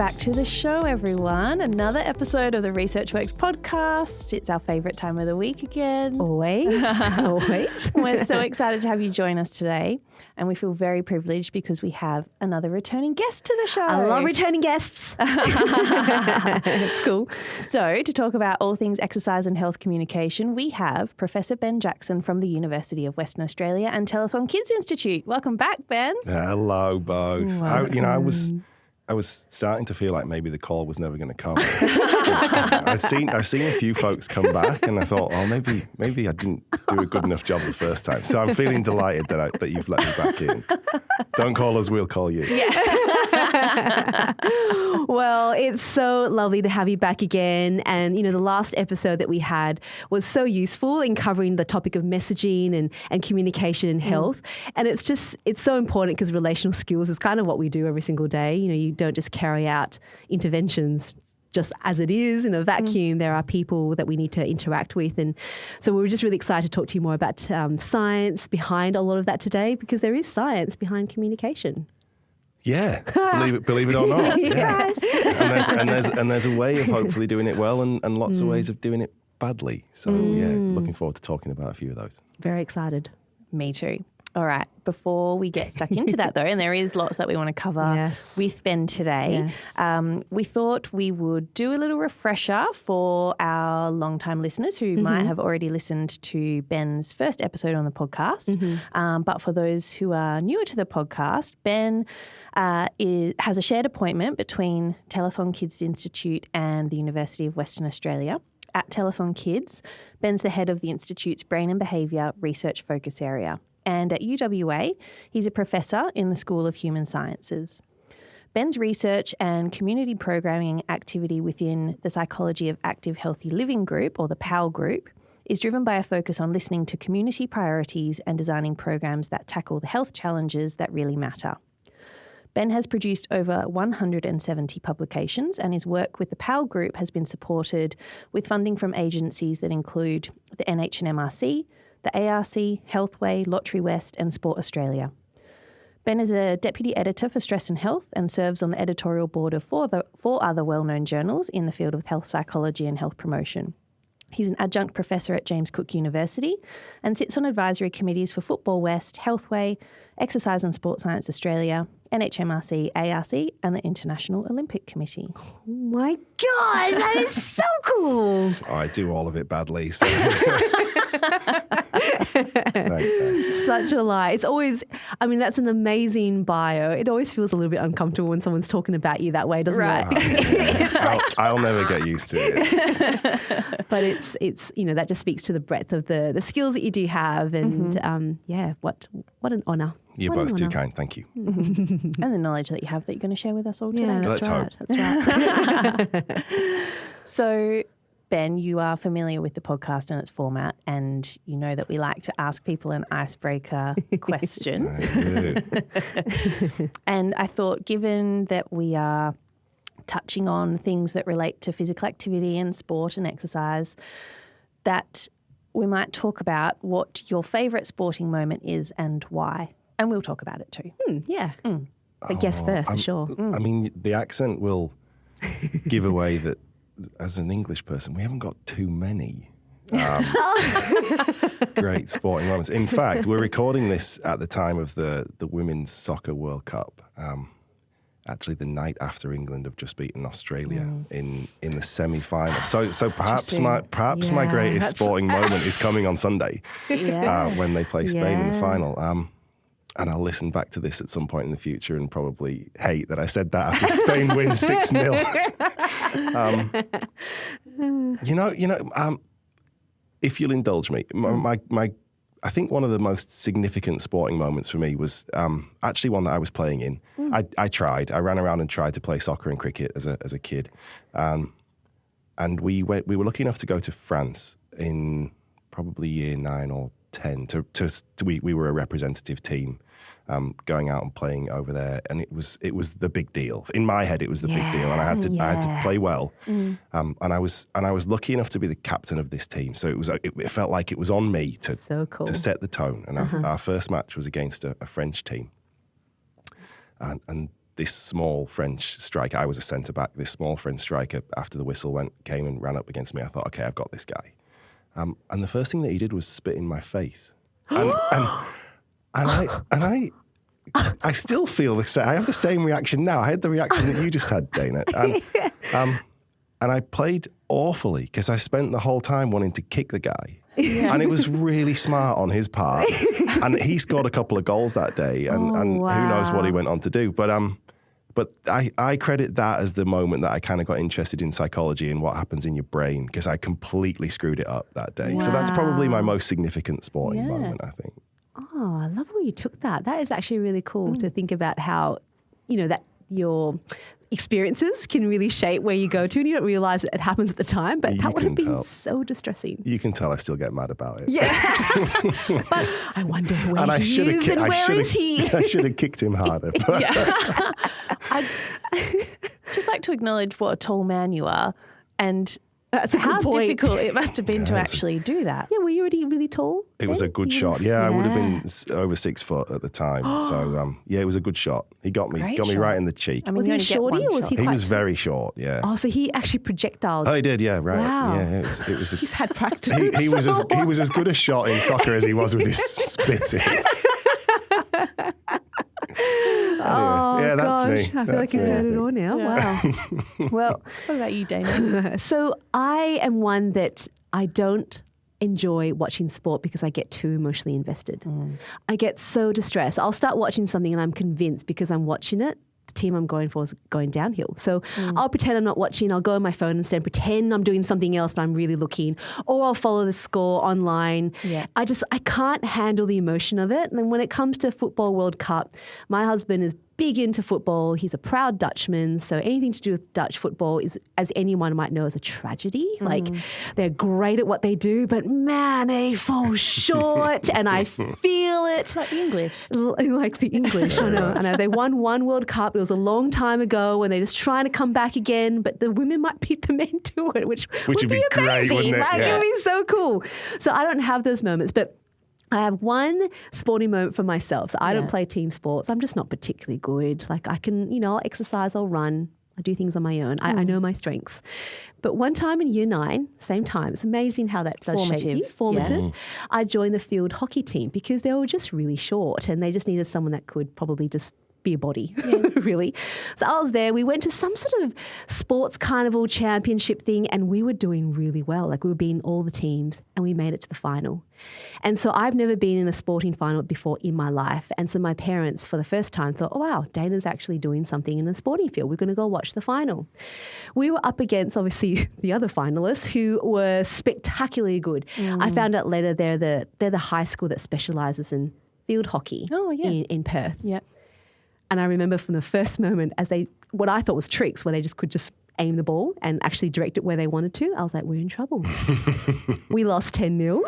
back to the show, everyone. Another episode of the ResearchWorks podcast. It's our favourite time of the week again. Always. Always. We're so excited to have you join us today. And we feel very privileged because we have another returning guest to the show. I love returning guests. It's cool. So to talk about all things exercise and health communication, we have Professor Ben Jackson from the University of Western Australia and Telethon Kids Institute. Welcome back, Ben. Hello, both. I was starting to feel like maybe the call was never going to come. I've seen a few folks come back, and I thought, oh, maybe I didn't do a good enough job the first time. So I'm feeling delighted that you've let me back in. Don't call us, we'll call you. Yeah. Well, it's so lovely to have you back again. And, the last episode that we had was so useful in covering the topic of messaging and communication and health. And it's so important because relational skills is kind of what we do every single day. You don't just carry out interventions just as it is in a vacuum. There are people that we need to interact with. And so we were just really excited to talk to you more about science behind a lot of that today, because there is science behind communication. Yeah, believe it or not. Yeah. And there's a way of hopefully doing it well and lots of ways of doing it badly. So looking forward to talking about a few of those. Very excited. Me too. All right. Before we get stuck into that, though, and there is lots that we want to cover with Ben today, we thought we would do a little refresher for our long-time listeners who might have already listened to Ben's first episode on the podcast. But for those who are newer to the podcast, Ben has a shared appointment between Telethon Kids Institute and the University of Western Australia. At Telethon Kids, Ben's the head of the Institute's Brain and Behaviour Research Focus Area. And at UWA, he's a professor in the School of Human Sciences. Ben's research and community programming activity within the Psychology of Active Healthy Living group, or the PAL group, is driven by a focus on listening to community priorities and designing programs that tackle the health challenges that really matter. Ben has produced over 170 publications, and his work with the PAL group has been supported with funding from agencies that include the NH&MRC, the ARC, Healthway, Lottery West and Sport Australia. Ben is a deputy editor for Stress and Health and serves on the editorial board of four other well-known journals in the field of health psychology and health promotion. He's an adjunct professor at James Cook University and sits on advisory committees for Football West, Healthway, Exercise and Sport Science Australia, NHMRC, ARC and the International Olympic Committee. Oh my gosh, that is so cool. I do all of it badly. So. Thanks, Such a lie. It's always, that's an amazing bio. It always feels a little bit uncomfortable when someone's talking about you that way, doesn't it? I'll never get used to it. But it's that just speaks to the breadth of the skills that you do have. And what an honour. You're both too kind. Thank you. And the knowledge that you have that you're going to share with us all today. Yeah, Let's hope. That's right. So, Ben, you are familiar with the podcast and its format, and you know that we like to ask people an icebreaker question. And I thought, given that we are touching on things that relate to physical activity and sport and exercise, that we might talk about what your favourite sporting moment is and why. And we'll talk about it too. But guess first, for sure. The accent will give away that as an English person, we haven't got too many great sporting moments. In fact, we're recording this at the time of the Women's Soccer World Cup. Actually, the night after England have just beaten Australia in the semi-final. So perhaps my greatest sporting moment is coming on Sunday when they play Spain in the final. And I'll listen back to this at some point in the future and probably hate that I said that after Spain wins 6-0. If you'll indulge me, I think one of the most significant sporting moments for me was actually one that I was playing in. I ran around and tried to play soccer and cricket as a kid. And we were lucky enough to go to France in probably year 9 or 10. We were a representative team going out and playing over there, and it was the big deal. In my head, it was the big deal, and I had to play well. And I was lucky enough to be the captain of this team. So it felt like it was on me to set the tone. And our first match was against a French team, and this small French striker. I was a centre back. This small French striker, after the whistle came and ran up against me, I thought, okay, I've got this guy. And the first thing that he did was spit in my face. And I still feel the same. I have the same reaction now. I had the reaction that you just had, Dana. And I played awfully because I spent the whole time wanting to kick the guy. Yeah. And it was really smart on his part. And he scored a couple of goals that day. And who knows what he went on to do. But I credit that as the moment that I kind of got interested in psychology and what happens in your brain, because I completely screwed it up that day. Wow. So that's probably my most significant sporting moment, I think. Oh, I love where you took that. That is actually really cool to think about how, that your experiences can really shape where you go to, and you don't realise it happens at the time, but that would have been so distressing. You can tell I still get mad about it. Yeah. But I wonder where he is and where is he? I should have kicked him harder. I'd just like to acknowledge what a tall man you are, and that's a good how point. difficult it must have been to actually do that. Yeah, were you already really tall? It was a good shot. Yeah, I would have been over 6 foot at the time. So, it was a good shot. He got me right in the cheek. I mean, was he shorty or was he quite He was very short, yeah. Oh, so he actually projectiled. Oh, he did, yeah, right. Wow. Yeah, it was He's had practice. He was as good a shot in soccer as he was with his spitting. Oh, yeah, that's gosh. me. I feel like you've heard it all now. Yeah. Wow. Well, what about you, Dana? So I am one that I don't enjoy watching sport because I get too emotionally invested. I get so distressed. I'll start watching something and I'm convinced because I'm watching it, the team I'm going for is going downhill. So I'll pretend I'm not watching. I'll go on my phone instead and pretend I'm doing something else, but I'm really looking. Or I'll follow the score online. Yeah. I can't handle the emotion of it. And when it comes to Football World Cup, my husband is big into football. He's a proud Dutchman. So anything to do with Dutch football is, as anyone might know, is a tragedy. Like, they're great at what they do, but man, they fall short. And I feel it. Like the English. Like the English. I know. They won one World Cup. It was a long time ago, and they're just trying to come back again. But the women might beat the men to it, which would be great, amazing. wouldn't it? Like, it would be so cool. So I don't have those moments, but I have one sporting moment for myself. So I don't play team sports. I'm just not particularly good. Like, I can, I'll exercise, I'll run, I do things on my own. I know my strengths. But one time in year 9, same time, it's amazing how that does shape you. Formative. Yeah. I joined the field hockey team because they were just really short and they just needed someone that could probably just be a body, really. So I was there. We went to some sort of sports carnival championship thing and we were doing really well. Like, we were beating all the teams and we made it to the final. And so I've never been in a sporting final before in my life. And so my parents, for the first time, thought, oh, wow, Dana's actually doing something in the sporting field. We're going to go watch the final. We were up against, obviously, the other finalists who were spectacularly good. I found out later they're the high school that specialises in field hockey in Perth. Yeah. And I remember from the first moment as what I thought was tricks where they could just aim the ball and actually direct it where they wanted to, I was like, we're in trouble. We lost 10-0.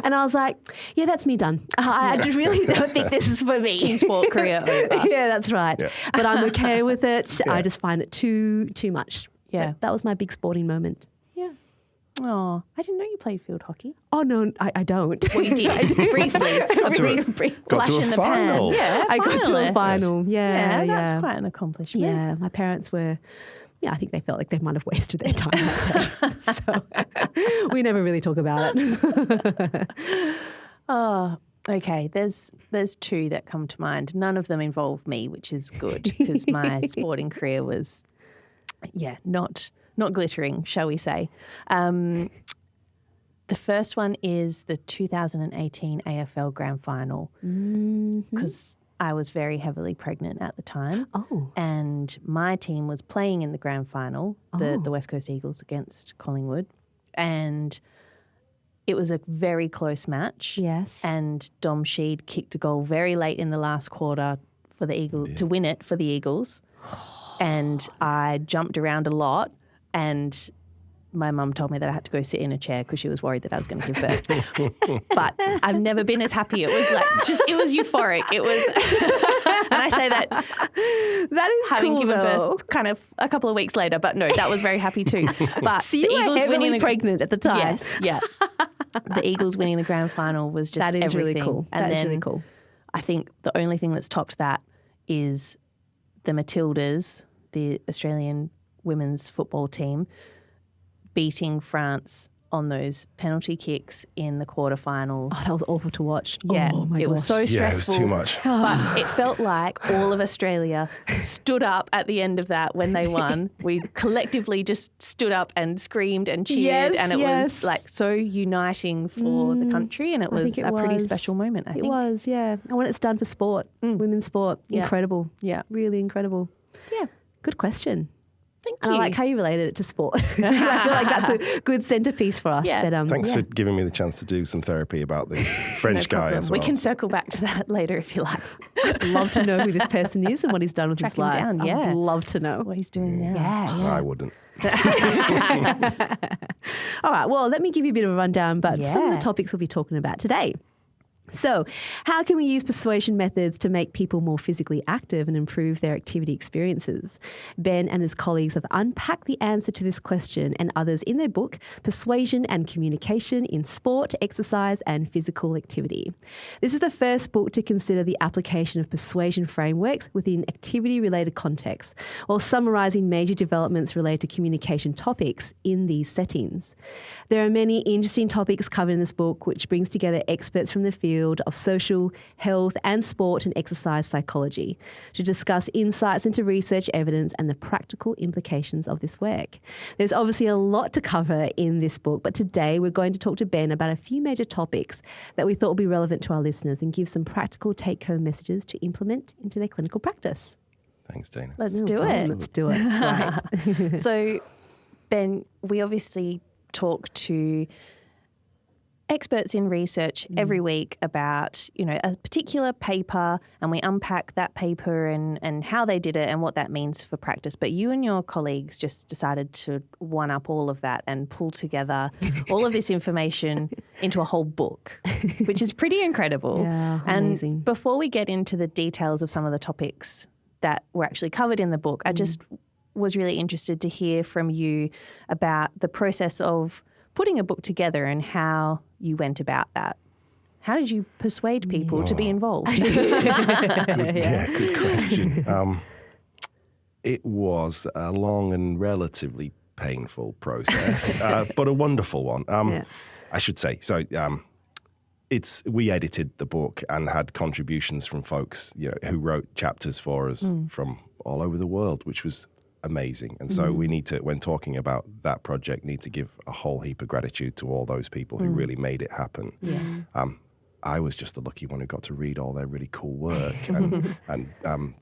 And I was like, yeah, that's me done. I just really don't think this is for me. Team sport career over. Yeah, that's right. Yeah. But I'm okay with it. Yeah. I just find it too much. Yeah. That was my big sporting moment. Oh, I didn't know you played field hockey. Oh, no, I don't. Well, you did. Briefly. Got to a final. Yeah, I got to a final. Yeah, that's quite an accomplishment. Yeah, my parents were... Yeah, I think they felt like they might have wasted their time that day. So we never really talk about it. Oh, okay. There's 2 that come to mind. None of them involve me, which is good because my sporting career was, not glittering, shall we say. The first one is the 2018 AFL Grand Final because I was very heavily pregnant at the time. Oh. And my team was playing in the Grand Final, the West Coast Eagles against Collingwood. And it was a very close match. Yes. And Dom Sheed kicked a goal very late in the last quarter for the Eagles to win it for the Eagles. And I jumped around a lot. And my mum told me that I had to go sit in a chair because she was worried that I was going to give birth. But I've never been as happy. It was it was euphoric. It was, and I say that is having cool, given though. birth kind of a couple of weeks later. But no, that was very happy too. But so you were heavily pregnant at the time. Yes, yeah. The Eagles winning the grand final was just that is everything. Really cool. And that then is really cool. I think the only thing that's topped that is the Matildas, the Australian women's football team, beating France on those penalty kicks in the quarterfinals. Oh, that was awful to watch. Yeah, oh my it was so stressful. Yeah, it was too much. But it felt like all of Australia stood up at the end of that when they won. We collectively just stood up and screamed and cheered, and it was like so uniting for the country, and it was a pretty special moment, I think. It was, yeah. And what it's done for sport, women's sport, incredible. Yeah. Really incredible. Yeah. Good question. Thank And you. I like how you related it to sport. I feel like that's a good centerpice for us. Yeah. But, Thanks for giving me the chance to do some therapy about the French guy as well. We can circle back to that later if you like. I'd love to know who this person is and what he's done with his life. Down, I'd love to know. what he's doing now. Yeah. I wouldn't. All right, well, let me give you a bit of a rundown about some of the topics we'll be talking about today. So, how can we use persuasion methods to make people more physically active and improve their activity experiences? Ben and his colleagues have unpacked the answer to this question and others in their book, Persuasion and Communication in Sport, Exercise and Physical Activity. This is the first book to consider the application of persuasion frameworks within activity-related contexts, while summarising major developments related to communication topics in these settings. There are many interesting topics covered in this book, which brings together experts from the field of social, health and sport and exercise psychology to discuss insights into research evidence and the practical implications of this work. There's obviously a lot to cover in this book, but today we're going to talk to Ben about a few major topics that we thought would be relevant to our listeners and give some practical take-home messages to implement into their clinical practice. Thanks, Dana. Let's do it. Let's do it. Right. So, Ben, we obviously talk to experts in research every week about, a particular paper, and we unpack that paper and how they did it and what that means for practice. But you and your colleagues just decided to one up all of that and pull together all of this information into a whole book, which is pretty incredible. Yeah, and amazing. before we get into the details of some of the topics that were actually covered in the book, I just was really interested to hear from you about the process of putting a book together and how you went about that. How did you persuade people to be involved? Good question. It was a long and relatively painful process, but a wonderful one. I should say. So we edited the book and had contributions from folks who wrote chapters for us from all over the world, which was amazing. And so we need to, when talking about that project, need to give a whole heap of gratitude to all those people who really made it happen. Yeah. I was just the lucky one who got to read all their really cool work and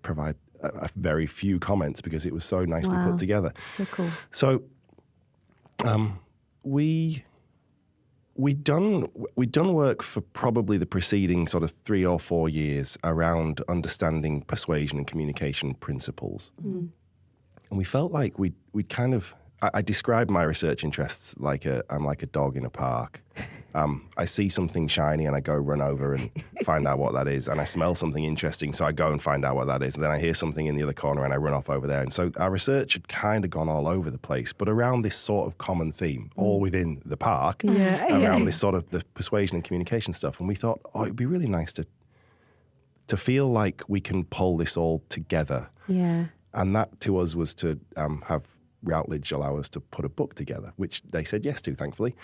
provide a very few comments because it was so nicely put together. So cool. So we'd done work for probably the preceding sort of 3 or 4 years around understanding persuasion and communication principles. And we felt like we'd kind of, I described my research interests like I'm like a dog in a park. I see something shiny and I go run over and find out what that is. And I smell something interesting, so I go and find out what that is. And then I hear something in the other corner and I run off over there. And so our research had kind of gone all over the place, but around this sort of common theme, all within the park, around this sort of the persuasion and communication stuff. And we thought, it'd be really nice to feel like we can pull this all together. Yeah. And that to us was to have Routledge allow us to put a book together, which they said yes to, thankfully.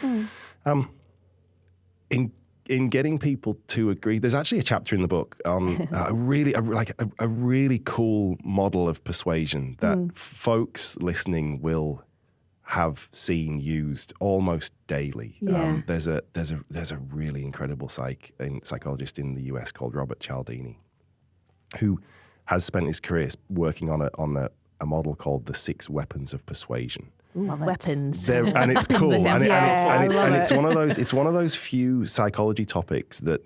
In getting people to agree, there's actually a chapter in the book on a really cool model of persuasion that folks listening will have seen used almost daily. Yeah. There's a really incredible psychologist in the US called Robert Cialdini, who has spent his career working on a model called the 6 Weapons of Persuasion. Weapons. And it's cool. and it's one of those few psychology topics that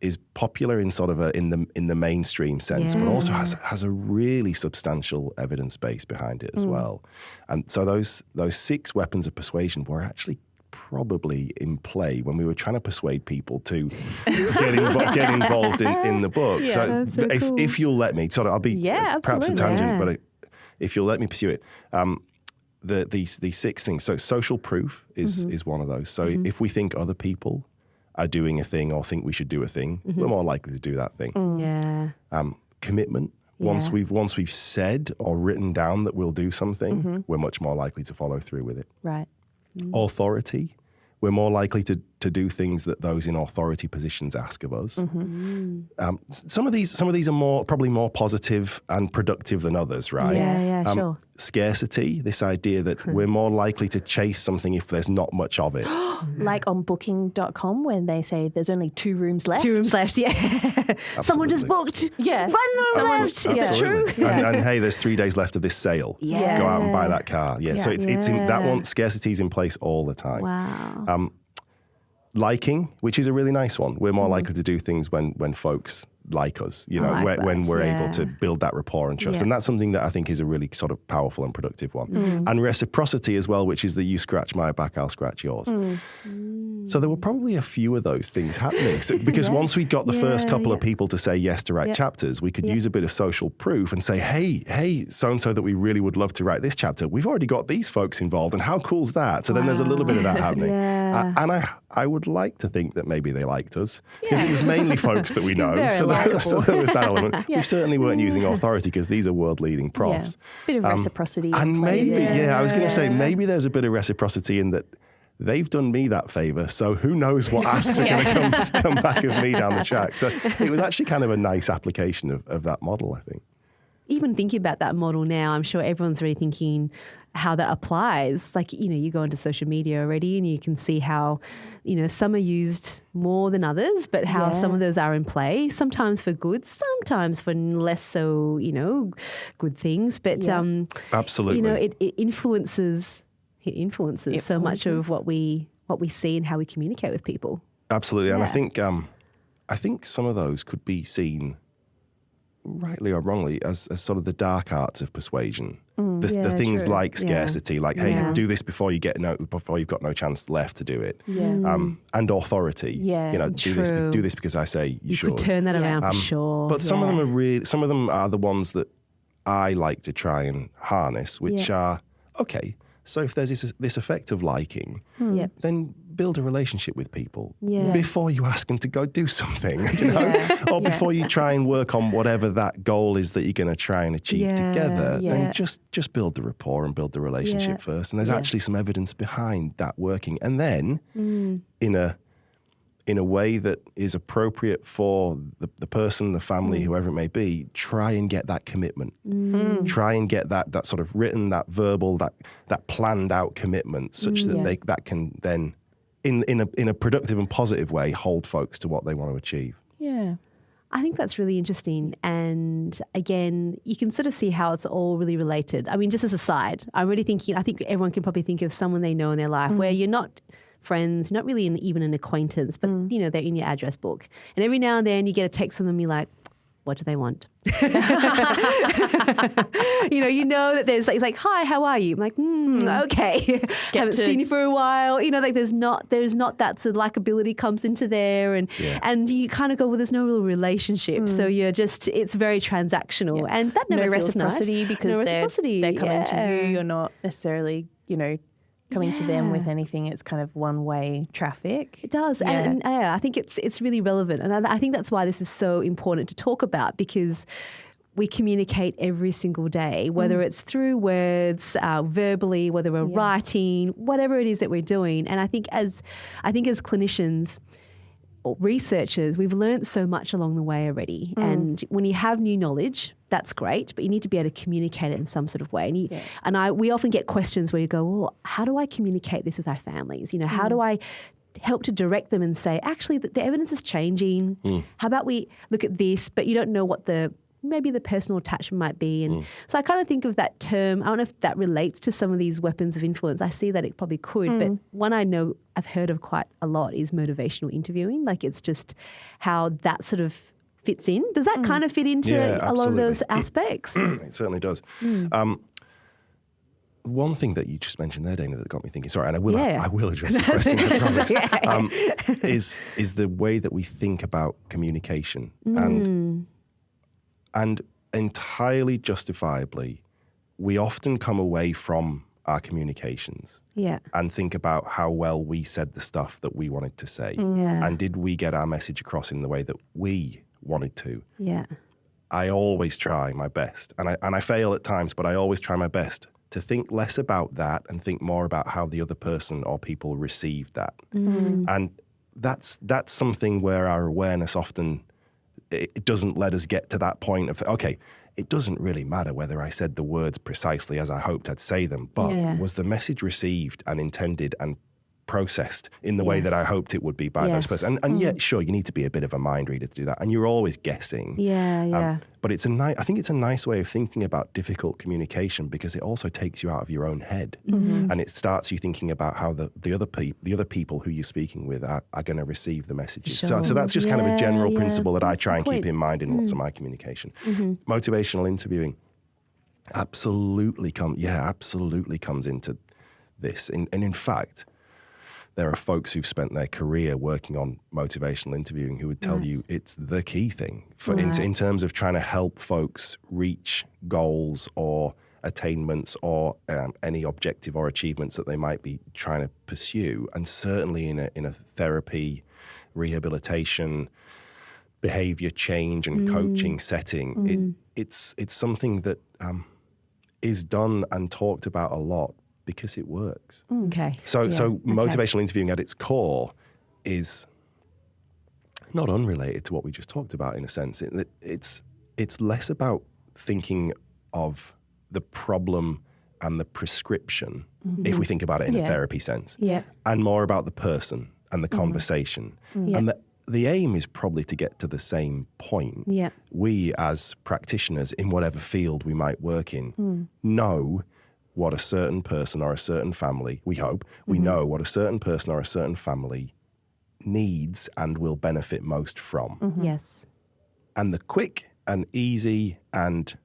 is popular in sort of in the mainstream sense, but also has a really substantial evidence base behind it as well. And so those 6 weapons of persuasion were actually probably in play when we were trying to persuade people to get involved in the book. Yeah, so cool. if you'll let me, I'll be perhaps a tangent, but if you'll let me pursue it. These 6 things. So social proof is one of those. So if we think other people are doing a thing or think we should do a thing, we're more likely to do that thing. Yeah. Commitment. Once we've said or written down that we'll do something, we're much more likely to follow through with it. Right. Authority, we're more likely to do things that those in authority positions ask of us. Some of these are probably more positive and productive than others, right? Yeah, sure. Scarcity, this idea that we're more likely to chase something if there's not much of it. Like on booking.com when they say there's only 2 rooms left. 2 rooms left, yeah. Someone just booked. Yeah. 1 room left. Is that true? And hey, there's 3 days left of this sale. Yeah. Go out and buy that car. Yeah. So it's in that one. Scarcity is in place all the time. Wow. Liking, which is a really nice one. We're more likely to do things when folks like us, when we're able to build that rapport and trust. And that's something that I think is a really sort of powerful and productive one. And reciprocity as well, which is the you scratch my back, I'll scratch yours. So there were probably a few of those things happening. Because once we got the first couple of people to say yes to write chapters, we could use a bit of social proof and say, hey, so-and-so that we really would love to write this chapter, we've already got these folks involved, and how cool's that? So then there's a little bit of that happening. And I would like to think that maybe they liked us, because it was mainly folks that we know. So there was that element. We certainly weren't using authority, because these are world-leading profs. Bit of reciprocity. And maybe, I was going to say, maybe there's a bit of reciprocity in that they've done me that favour, so who knows what asks are going to come back of me down the track. So it was actually kind of a nice application of that model, I think. Even thinking about that model now, I'm sure everyone's really thinking how that applies. Like, you go into social media already and you can see how, some are used more than others, but how some of those are in play, sometimes for good, sometimes for less so, good things. But, absolutely, it influences so much of what we see and how we communicate with people. Absolutely. And I think some of those could be seen, rightly or wrongly, as sort of the dark arts of persuasion. The things like scarcity, like, hey, do this before you've got no chance left to do it. And authority. Do this because I say you should. You could turn that around for sure. But some of them are the ones that I like to try and harness, which are, okay, so if there's this effect of liking, then build a relationship with people before you ask them to go do something, or before you try and work on whatever that goal is that you're going to try and achieve together. Then just build the rapport and build the relationship first. And there's actually some evidence behind that working. And then in a way that is appropriate for the person, the family, whoever it may be, try and get that commitment. Try and get that sort of written, that verbal, that planned out commitment, such that that can then, in a productive and positive way, hold folks to what they want to achieve. Yeah. I think that's really interesting. And again, you can sort of see how it's all really related. I mean, just as a side, I'm really thinking, I think everyone can probably think of someone they know in their life where you're not friends, not really even an acquaintance, but they're in your address book. And every now and then you get a text from them, you're like, what do they want? You know that there's it's like, hi, how are you? I'm like, okay. Haven't seen you for a while. There's not that sort of likability comes into there, and you kind of go, well, there's no real relationship. So you're just, it's very transactional, and that never feels reciprocity nice. because they're coming to you. You're not necessarily, coming to them with anything. It's kind of one-way traffic. It does. And I think it's really relevant. And I think that's why this is so important to talk about, because we communicate every single day, whether it's through words, verbally, whether we're writing, whatever it is that we're doing. And I think as clinicians or researchers, we've learned so much along the way already. And when you have new knowledge, that's great, but you need to be able to communicate it in some sort of way. And we often get questions where you go, well, how do I communicate this with our families? How do I help to direct them and say, actually, the evidence is changing. How about we look at this, but you don't know what maybe the personal attachment might be. And so I kind of think of that term, I don't know if that relates to some of these weapons of influence. I see that it probably could, but one I know I've heard of quite a lot is motivational interviewing. Like, it's just how that sort of fits in. Does that kind of fit into a lot of those aspects? It certainly does. One thing that you just mentioned there, Dana, that got me thinking, sorry, and I will address the question, I promise, is the way that we think about communication. And entirely justifiably, we often come away from our communications and think about how well we said the stuff that we wanted to say. And did we get our message across in the way that we wanted to? I always try my best, and I fail at times, but I always try my best to think less about that and think more about how the other person or people received that. And that's something where our awareness often, it doesn't let us get to that point of, okay, it doesn't really matter whether I said the words precisely as I hoped I'd say them, but was the message received and intended and processed in the way that I hoped it would be by those persons. And yet, sure, you need to be a bit of a mind reader to do that. And you're always guessing. But I think it's a nice way of thinking about difficult communication, because it also takes you out of your own head. And it starts you thinking about how the other people who you're speaking with are going to receive the messages. So that's just kind of a general principle that I try and keep in mind in lots of my communication. Motivational interviewing absolutely comes into this. And in fact, there are folks who've spent their career working on motivational interviewing who would tell you it's the key thing in terms of trying to help folks reach goals or attainments or any objective or achievements that they might be trying to pursue. And certainly in a therapy, rehabilitation, behavior change and coaching setting, it's something that is done and talked about a lot, because it works. So motivational interviewing at its core is not unrelated to what we just talked about in a sense. It's less about thinking of the problem and the prescription, if we think about it in a therapy sense, and more about the person and the conversation. And the aim is probably to get to the same point. We as practitioners in whatever field we might work in know what a certain person or a certain family, we hope, we know what a certain person or a certain family needs and will benefit most from. And the quick and easy and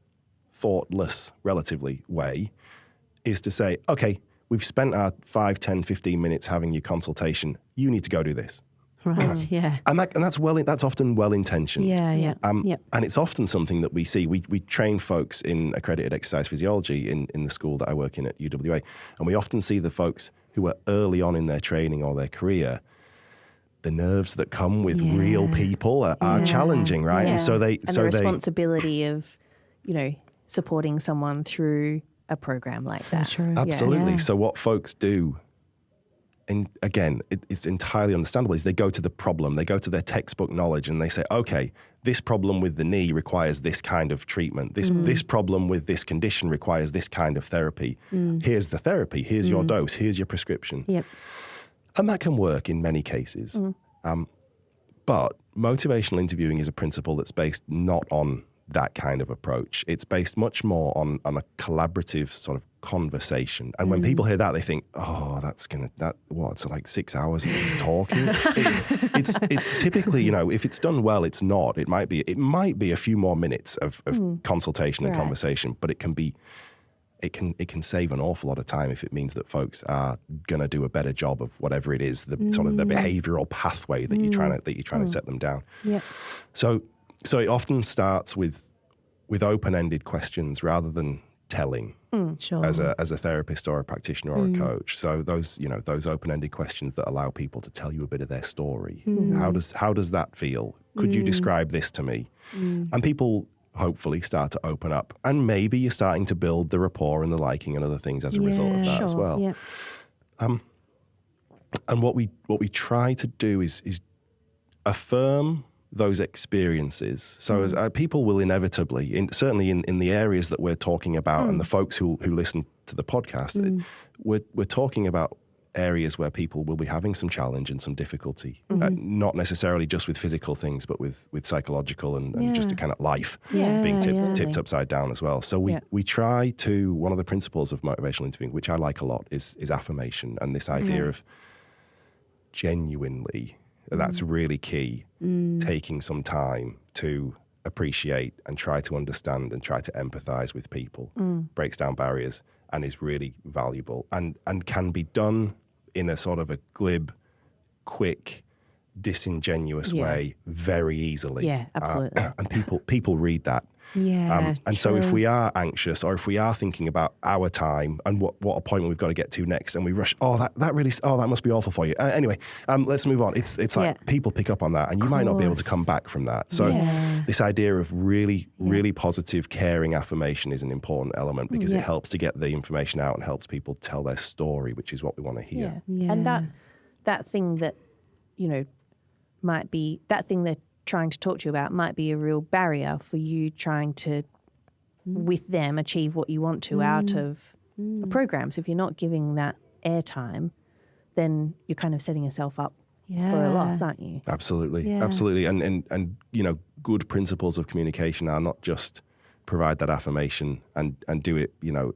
thoughtless, relatively, way is to say, okay, we've spent our 5, 10, 15 minutes having your consultation. You need to go do this. And that's often well-intentioned. And it's often something that we see. We train folks in accredited exercise physiology in the school that I work in at UWA, and we often see the folks who are early on in their training or their career, the nerves that come with real people are challenging, right? And so the responsibility of, supporting someone through a program like that. True. Absolutely. So what folks do, and again, it's entirely understandable, is they go to the problem, they go to their textbook knowledge and they say, okay, this problem with the knee requires this kind of treatment. This problem with this condition requires this kind of therapy. Here's the therapy, here's your dose, here's your prescription. And that can work in many cases. But motivational interviewing is a principle that's based not on that kind of approach. It's based much more on a collaborative sort of conversation. And when people hear that, they think, oh, it's like 6 hours of talking. It's typically, if it's done well, it's not. It might be a few more minutes of consultation and conversation, but it can save an awful lot of time if it means that folks are going to do a better job of whatever it is, the sort of the behavioral pathway that you're trying to set them down. So it often starts with open-ended questions rather than telling as a therapist or a practitioner or a coach. So those open-ended questions that allow people to tell you a bit of their story. How does that feel? Could you describe this to me? And people hopefully start to open up, and maybe you're starting to build the rapport and the liking and other things as a result of that as well. And what we try to do is affirm those experiences. So as people will inevitably, certainly in the areas that we're talking about, and the folks who listen to the podcast, we're talking about areas where people will be having some challenge and some difficulty, not necessarily just with physical things, but with psychological and just a kind of life being tipped upside down as well. So we try to, one of the principles of motivational interviewing, which I like a lot, is affirmation, and this idea of genuinely, that's really key, taking some time to appreciate and try to understand and try to empathize with people, breaks down barriers, and is really valuable and can be done in a sort of a glib, quick, disingenuous way very easily. Yeah, absolutely. And people read that. And so if we are anxious, or if we are thinking about our time and what appointment we've got to get to next, and we rush, that must be awful for you. Anyway, let's move on. It's like people pick up on that, and you might not be able to come back from that. So this idea of really positive, caring affirmation is an important element, because it helps to get the information out and helps people tell their story, which is what we want to hear. And that thing that, might be, that thing they're trying to talk to you about might be a real barrier for you trying to, with them, achieve what you want to out of a program. So if you're not giving that airtime, then you're kind of setting yourself up for a loss, aren't you? Absolutely. And good principles of communication are not just provide that affirmation and do it,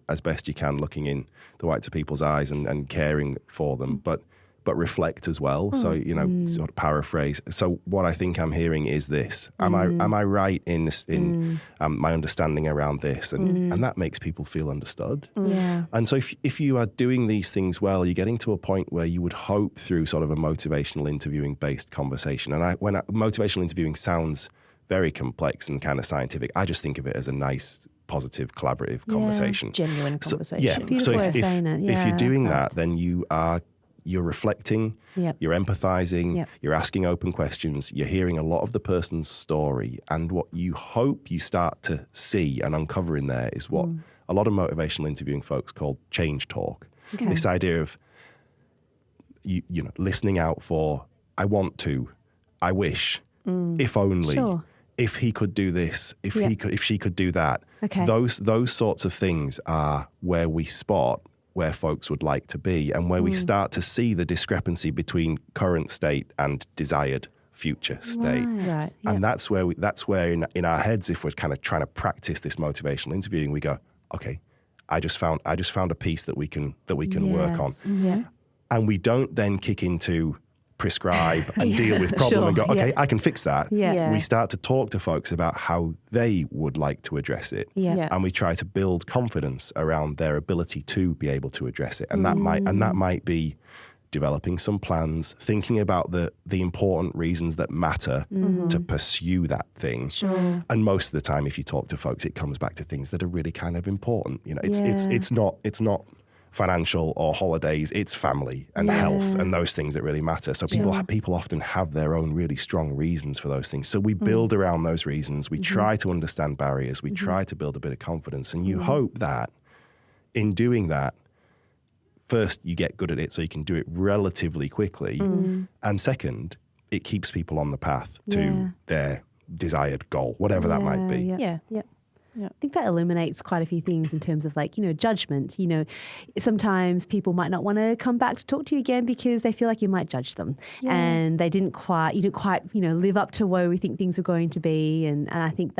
as best you can, looking in the whites of people's eyes and caring for them, but reflect as well. So, sort of paraphrase. So what I think I'm hearing is this. Am I right in my understanding around this? And that makes people feel understood. And so if you are doing these things well, you're getting to a point where you would hope through sort of a motivational interviewing based conversation. And when motivational interviewing sounds very complex and kind of scientific, I just think of it as a nice, positive, collaborative conversation. Genuine conversation. So if you're doing that, then you're reflecting, you're empathizing, you're asking open questions, you're hearing a lot of the person's story, and what you hope you start to see and uncover in there is what a lot of motivational interviewing folks call change talk. This idea of listening out for, I want to, I wish, if only, if he could do this, if she could do that. Those sorts of things are where we spot where folks would like to be, and where we start to see the discrepancy between current state and desired future state. And that's where in our heads, if we're kind of trying to practice this motivational interviewing, we go, okay, I just found a piece that we can work on. And we don't then kick into prescribe and deal with problem and go, okay, I can fix that. We start to talk to folks about how they would like to address it. And we try to build confidence around their ability to be able to address it. And that might be developing some plans, thinking about the important reasons that matter to pursue that thing. And most of the time, if you talk to folks, it comes back to things that are really kind of important. It's not financial or holidays, it's family and health and those things that really matter. So people often have their own really strong reasons for those things. So we build around those reasons. We try to understand barriers. We try to build a bit of confidence. And you hope that in doing that, first, you get good at it so you can do it relatively quickly. And second, it keeps people on the path to their desired goal, whatever that might be. I think that eliminates quite a few things in terms of judgment. Sometimes people might not want to come back to talk to you again because they feel like you might judge them and you didn't quite, live up to where we think things were going to be. And I think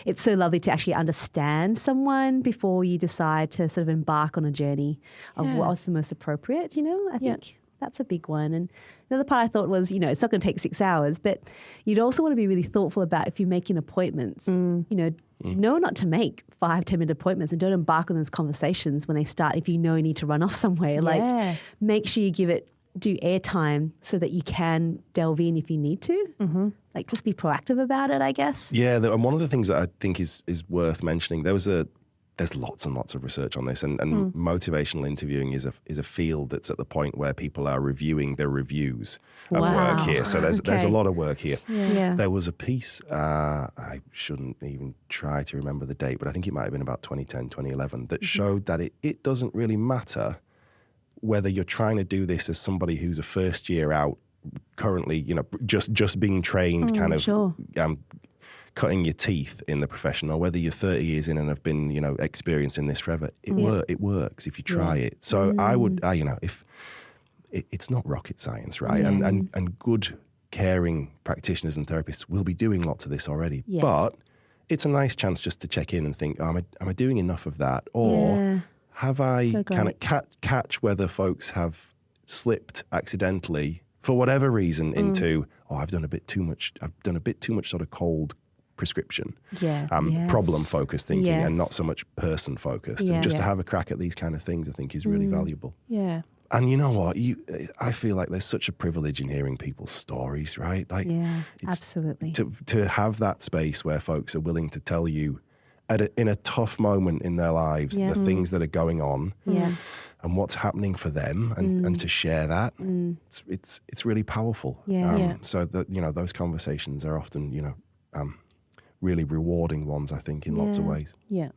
it's so lovely to actually understand someone before you decide to sort of embark on a journey of what's the most appropriate, I think that's a big one. And the other part I thought was, it's not going to take 6 hours, but you'd also want to be really thoughtful about if you're making appointments, know not to make 5-10 minute appointments and don't embark on those conversations when they start. If you need to run off somewhere, make sure you do airtime so that you can delve in if you need to. Just be proactive about it, I guess. Yeah, and one of the things that I think is worth mentioning, there's lots and lots of research on this, and motivational interviewing is a field that's at the point where people are reviewing their reviews of work here. So there's a lot of work here. There was a piece, I shouldn't even try to remember the date, but I think it might have been about 2010, 2011, that showed that it doesn't really matter whether you're trying to do this as somebody who's a first year out, currently, just being trained, kind of cutting your teeth in the profession, or whether you're 30 years in and have been, experiencing this forever. It works if you try it. So I would, if it's not rocket science, right? And good, caring practitioners and therapists will be doing lots of this already. But it's a nice chance just to check in and think, am I doing enough of that? Or have I kind of catch whether folks have slipped accidentally for whatever reason into, I've done a bit too much sort of cold prescription, problem-focused thinking and not so much person-focused. And just to have a crack at these kind of things, I think, is really valuable. And you know what? I feel like there's such a privilege in hearing people's stories, right? Like, absolutely. To have that space where folks are willing to tell you in a tough moment in their lives the things that are going on and what's happening for them, and to share that, it's really powerful. So that, you know, those conversations are often, you know, really rewarding ones, I think, in lots of ways. Yeah.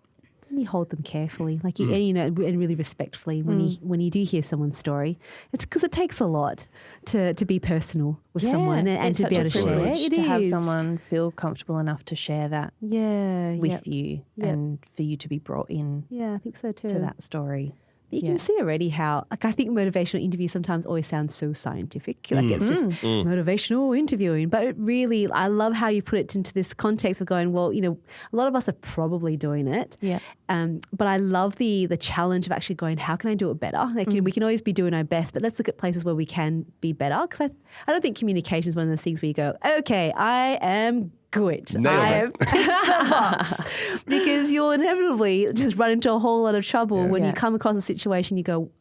And you hold them carefully, like you know, and really respectfully when you do hear someone's story. It's because it takes a lot to be personal with someone and to be able to share. It to have someone feel comfortable enough to share that with you and for you to be brought in. Yeah, I think so too. To that story. But you can see already how, like, I think motivational interviews sometimes always sound so scientific. Like it's just motivational interviewing. But it really, I love how you put it into this context of going, well, you know, a lot of us are probably doing it. Yeah. But I love the challenge of actually going, how can I do it better? Like, you know, we can always be doing our best, but let's look at places where we can be better. Because I don't think communication is one of those things where you go, okay, I am good. I have ticked the box. Because you'll inevitably just run into a whole lot of trouble when you come across a situation. You go,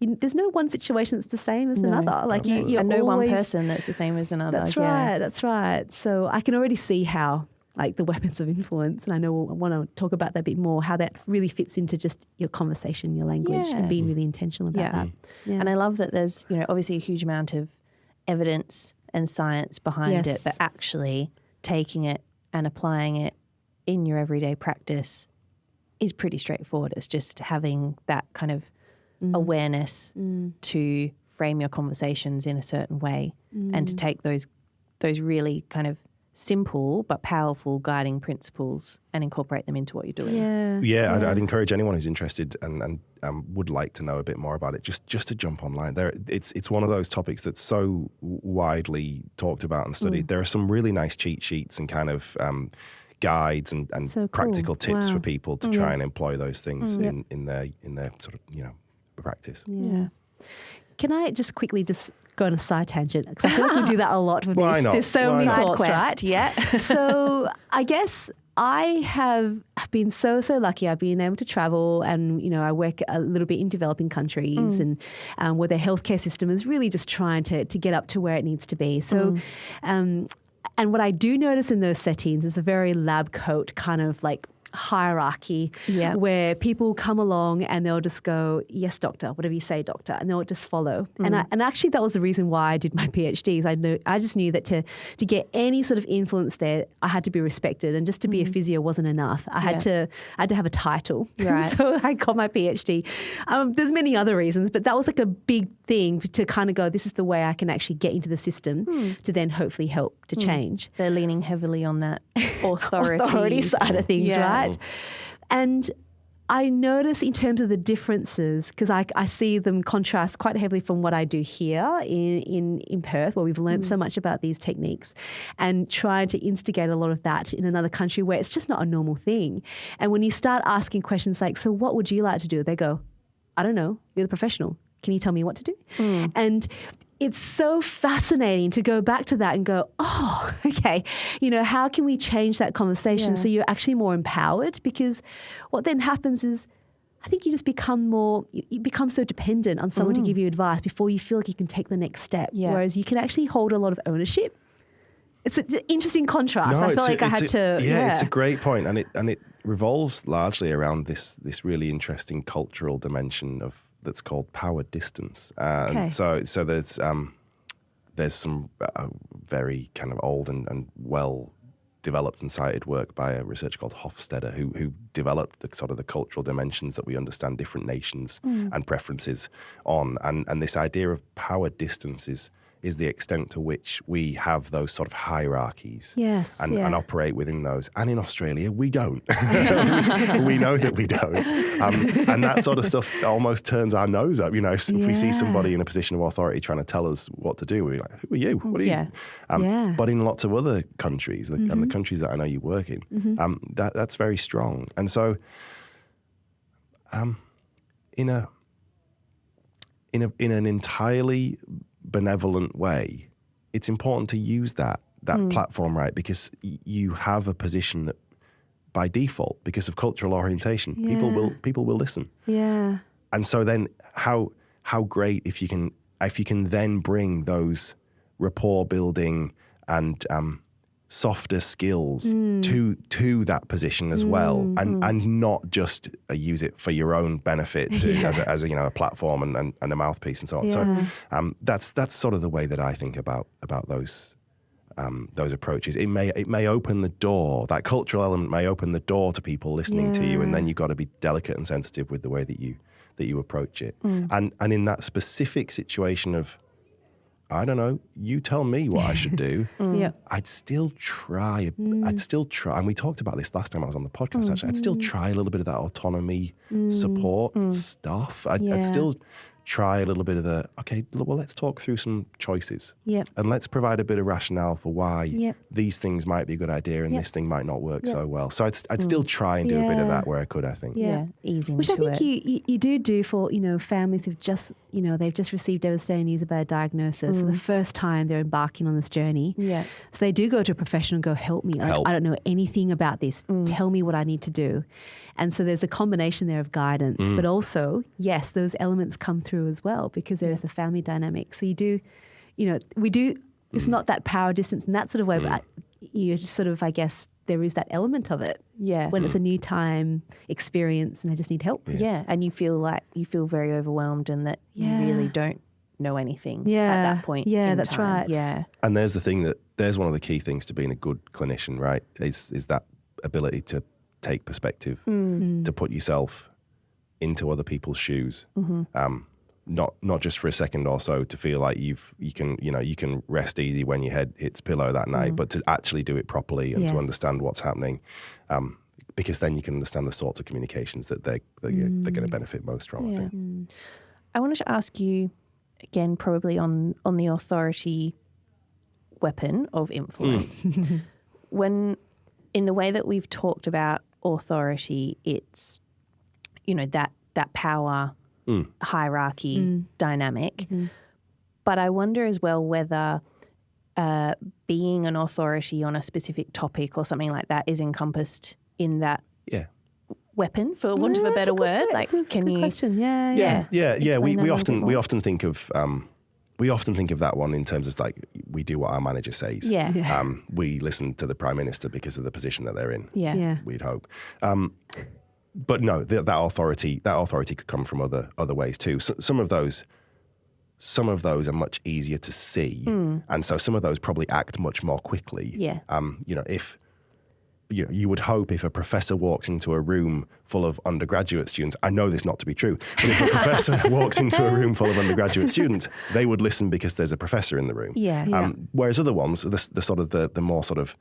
there's no one situation that's the same as another. Like and no one person that's the same as another. That's right. That's right. So I can already see how, like, the weapons of influence, and I know I want to talk about that a bit more, how that really fits into just your conversation, your language, and being really intentional about that. Yeah. And I love that there's, you know, obviously a huge amount of evidence and science behind it, but actually taking it and applying it in your everyday practice is pretty straightforward. It's just having that kind of awareness to frame your conversations in a certain way and to take those really kind of simple but powerful guiding principles and incorporate them into what you're doing. I'd encourage anyone who's interested and would like to know a bit more about it, just to jump online. It's one of those topics that's so widely talked about and studied. There are some really nice cheat sheets and kind of guides and so practical tips for people to try and employ those things in their sort of, you know, practice. Yeah. Can I just quickly go on a side tangent? Because I feel like we do that a lot with this. There's so many thoughts, right? Yeah. So I guess I have been so lucky. I've been able to travel, and, you know, I work a little bit in developing countries and where their healthcare system is really just trying to get up to where it needs to be. So and what I do notice in those settings is a very lab coat kind of like hierarchy where people come along and they'll just go, yes, doctor, whatever you say, doctor, and they'll just follow. And actually that was the reason why I did my PhDs. I just knew that to get any sort of influence there, I had to be respected, and just to be a physio wasn't enough. I had to have a title. Right. So I got my PhD. There's many other reasons, but that was like a big thing to kind of go, this is the way I can actually get into the system to then hopefully help to change. They're leaning heavily on that authority side of things, right? And I notice in terms of the differences, because I see them contrast quite heavily from what I do here in Perth, where we've learned so much about these techniques, and trying to instigate a lot of that in another country where it's just not a normal thing. And when you start asking questions like, so what would you like to do? They go, I don't know, you're the professional. Can you tell me what to do? And it's so fascinating to go back to that and go, oh, okay, you know, how can we change that conversation so you're actually more empowered? Because what then happens is, I think you just become you become so dependent on someone to give you advice before you feel like you can take the next step. Yeah. Whereas you can actually hold a lot of ownership. It's an interesting contrast. I feel like I had to. Yeah, it's a great point, and it revolves largely around this really interesting cultural dimension that's called power distance. So there's some very kind of old and well developed and cited work by a researcher called Hofstede who developed the sort of the cultural dimensions that we understand different nations and preferences on, and this idea of power distance is the extent to which we have those sort of hierarchies and operate within those. And in Australia, we don't. We know that we don't. And that sort of stuff almost turns our nose up. You know, if we see somebody in a position of authority trying to tell us what to do, we're like, who are you? What are you? But in lots of other countries, and the countries that I know you work in, that's very strong. And so in an entirely benevolent way, it's important to use that platform, right? Because you have a position that, by default, because of cultural orientation, people will listen. Yeah. And so then how how great if you can then bring those rapport building and softer skills to that position as well, and not just use it for your own benefit as a platform and a mouthpiece and so on. So that's sort of the way that I think about those approaches. It may open the door. That cultural element may open the door to people listening to you, and then you've got to be delicate and sensitive with the way that you approach it. And in that specific situation of, I don't know, you tell me what I should do. I'd still try. And we talked about this last time I was on the podcast, actually. I'd still try a little bit of that autonomy support stuff. I'd still try a little bit of well, let's talk through some choices. And let's provide a bit of rationale for why these things might be a good idea and this thing might not work so well. So I'd still try and do a bit of that where I could, I think. Easing Which I to think it. you do for, families who've just, they've just received devastating news about a diagnosis. For the first time they're embarking on this journey. So they do go to a professional and go, help me. Like, I don't know anything about this. Tell me what I need to do. And so there's a combination there of guidance, but also, yes, those elements come through as well because there's the family dynamic. So you do, we do, it's not that power distance in that sort of way, but you just sort of, I guess, there is that element of it. When it's a new time experience and they just need help. And you feel very overwhelmed and that you really don't know anything at that point. That's time. right. And there's the thing there's one of the key things to being a good clinician, right? Is that ability to take perspective, to put yourself into other people's shoes. Not just for a second or so to feel like you can rest easy when your head hits pillow that night, but to actually do it properly and to understand what's happening, because then you can understand the sorts of communications that they're going to benefit most from. I think. I wanted to ask you again, probably on the authority weapon of influence. When in the way that we've talked about authority, it's that power hierarchy dynamic. But I wonder as well whether being an authority on a specific topic or something like that is encompassed in that weapon, for want of a better word. Like, can you? Question. We often think of that one in terms of like we do what our manager says. We listen to the Prime Minister because of the position that they're in. We'd hope. But no, that authority could come from other ways too. So, some of those are much easier to see, and so some of those probably act much more quickly. If you would hope if a professor walks into a room full of undergraduate students, I know this not to be true, but if a professor walks into a room full of undergraduate students, they would listen because there's a professor in the room. Whereas other ones, the more sort of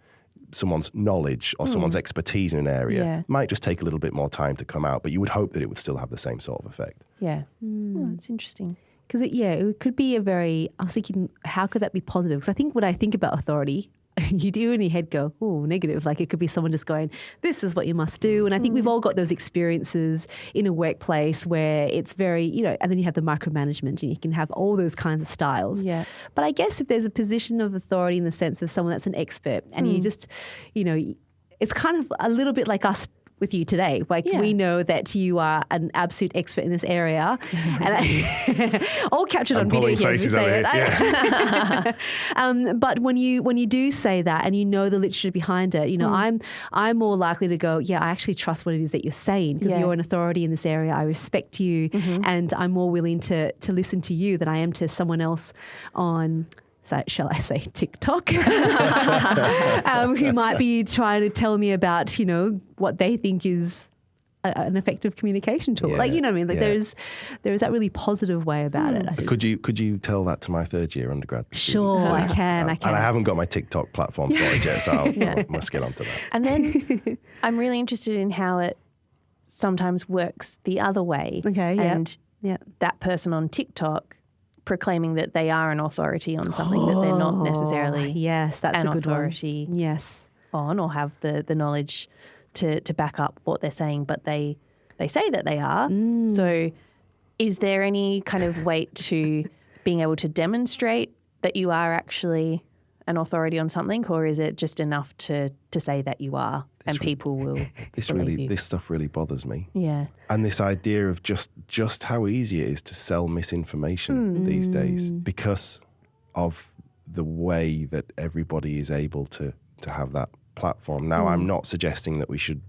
someone's knowledge or someone's expertise in an area might just take a little bit more time to come out, but you would hope that it would still have the same sort of effect. It's interesting. Because it could be I was thinking, how could that be positive? Because I think when I think about authority, you do in your head go, oh, negative. Like it could be someone just going, this is what you must do. And I think we've all got those experiences in a workplace where it's very, and then you have the micromanagement and you can have all those kinds of styles. But I guess if there's a position of authority in the sense of someone that's an expert and you just, it's kind of a little bit like us with you today. Like we know that you are an absolute expert in this area. And all captured on video here. Faces over it. But when you do say that and you know the literature behind it, I'm more likely to go, I actually trust what it is that you're saying because you're an authority in this area. I respect you and I'm more willing to listen to you than I am to someone else on, so shall I say, TikTok, who might be trying to tell me about, what they think is an effective communication tool. Like, you know what I mean? Like there is that really positive way about it. I think. Could you tell that to my third year undergrad Sure, students? I can. And I haven't got my TikTok platform sorted yet, so I must get onto that. And then I'm really interested in how it sometimes works the other way. And that person on TikTok proclaiming that they are an authority on something that they're not necessarily that's an a good authority on, or have the knowledge to back up what they're saying, but they say that they are. So is there any kind of weight to being able to demonstrate that you are actually an authority on something, or is it just enough to say that you are and people will believe you? This stuff really bothers me. Yeah. And this idea of just how easy it is to sell misinformation these days because of the way that everybody is able to have that platform. Now, I'm not suggesting that we should,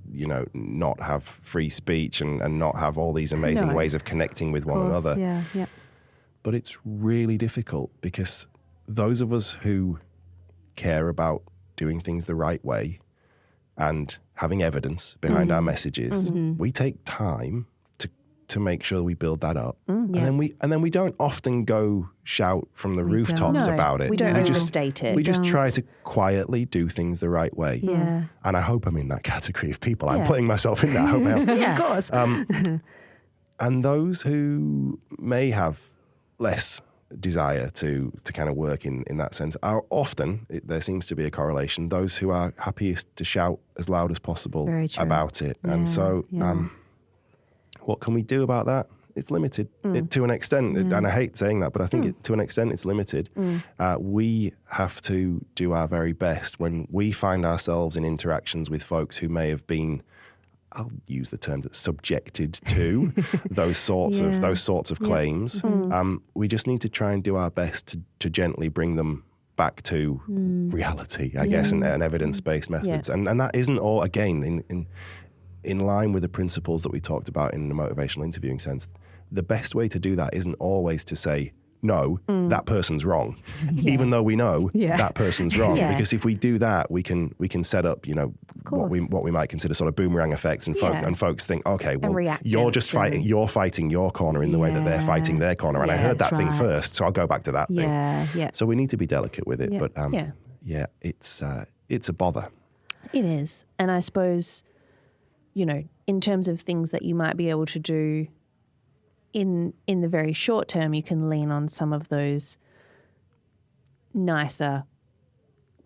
not have free speech and not have all these amazing ways of connecting with one another. Yeah. But it's really difficult because those of us who care about doing things the right way and having evidence behind our messages, we take time to make sure we build that up. And then we don't often go shout from the rooftops about it. We don't overstate it. We just try to quietly do things the right way. Yeah. And I hope I'm in that category of people. I'm putting myself in that. I hope I am. Of course. And those who may have less desire to kind of work in that sense are often, there seems to be a correlation, those who are happiest to shout as loud as possible about it. And so what can we do about that? It's limited to an extent, and I hate saying that, but I think to an extent it's limited. We have to do our very best when we find ourselves in interactions with folks who may have been, I'll use the term, subjected to those sorts of claims. We just need to try and do our best to gently bring them back to reality, I guess, and evidence-based methods. And that isn't all, again, in line with the principles that we talked about in the motivational interviewing sense. The best way to do that isn't always to say, no, that person's wrong, even though we know that person's wrong. Because if we do that, we can set up, what we might consider sort of boomerang effects, and folks think, okay, well, you're fighting your corner in the way that they're fighting their corner, and I heard that thing first, so I'll go back to that thing. So we need to be delicate with it, but it's a bother. It is, and I suppose, in terms of things that you might be able to do in the very short term, you can lean on some of those nicer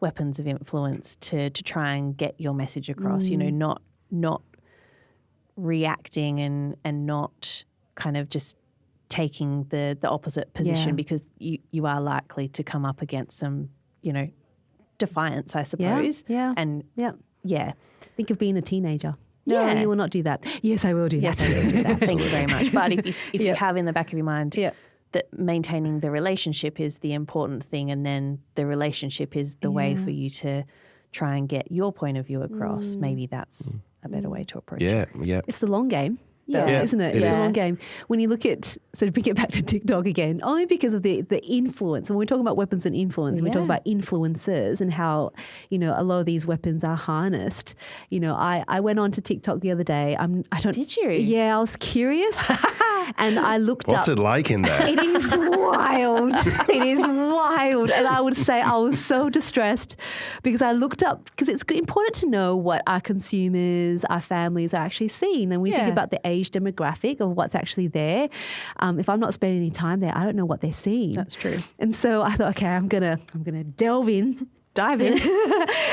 weapons of influence to try and get your message across, not reacting and not kind of just taking the opposite position because you are likely to come up against some, defiance, I suppose. Think of being a teenager. No, you will not do that. Yes, I will do that. Yes, I will do that. Thank you very much. But if you have in the back of your mind that maintaining the relationship is the important thing, and then the relationship is the way for you to try and get your point of view across, maybe that's a better way to approach it. Yeah. It's the long game. Isn't it? It's a long game. When you look at, so to bring it back to TikTok again, only because of the influence. When we're talking about weapons and influence, we talk about influencers and how, a lot of these weapons are harnessed. I went on to TikTok the other day. Did you? Yeah, I was curious. And I looked What's it like in there? It is wild. It is wild. And I would say I was so distressed because I looked up, because it's important to know what our consumers, our families are actually seeing. And we think about the age demographic of what's actually there. If I'm not spending any time there, I don't know what they're seeing. That's true. And so I thought, okay, I'm gonna dive in. And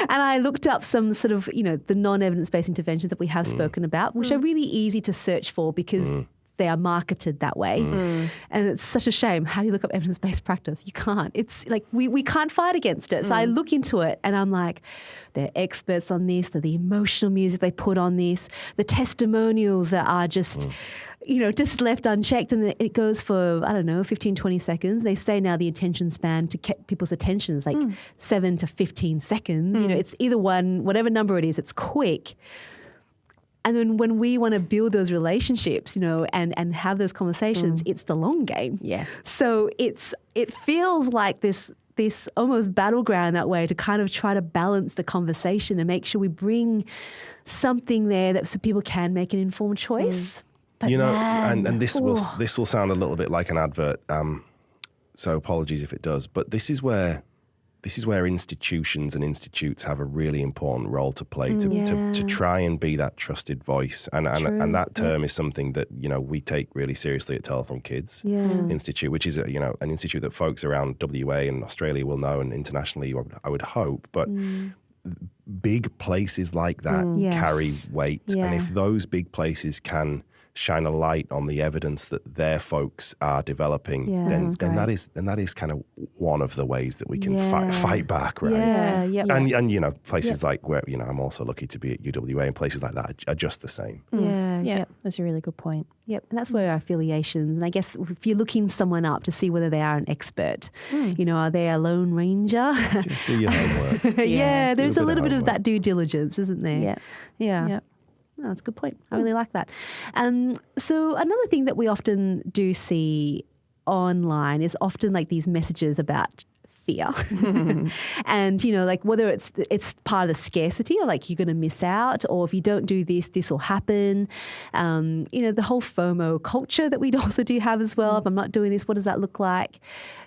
I looked up some sort of, the non-evidence-based interventions that we have spoken about, which are really easy to search for because they are marketed that way. And it's such a shame. How do you look up evidence-based practice? You can't. It's like we can't fight against it. So I look into it and I'm like, they're experts on this, the emotional music they put on this, the testimonials that are just, just left unchecked, and it goes for, 15, 20 seconds. They say now the attention span to keep people's attention is like 7 to 15 seconds. It's either one, whatever number it is, it's quick. And then when we want to build those relationships, and have those conversations, it's the long game. Yeah. So it feels like this almost battleground that way to kind of try to balance the conversation and make sure we bring something there so people can make an informed choice. But and this will sound a little bit like an advert. So apologies if it does, but this is where institutions and institutes have a really important role to play to try and be that trusted voice. And that term is something that, we take really seriously at Telethon Kids Institute, which is, an institute that folks around WA and Australia will know, and internationally, I would hope. But big places like that carry weight. Yeah. And if those big places can shine a light on the evidence that their folks are developing, then that is kind of one of the ways that we can fight back, right? And you know, places like where, you know, I'm also lucky to be at UWA, and places like that are just the same. That's a really good point. Yep, and that's where our affiliations, and I guess if you're looking someone up to see whether they are an expert, you know, are they a lone ranger? Just do your homework. There's a little bit of that due diligence, isn't there? Yeah. Oh, that's a good point. I really like that. So another thing that we often do see online is often like these messages about fear. And, you know, like whether it's part of the scarcity, or like you're going to miss out, or if you don't do this, this will happen. You know, the whole FOMO culture that we also do have as well. If I'm not doing this, what does that look like?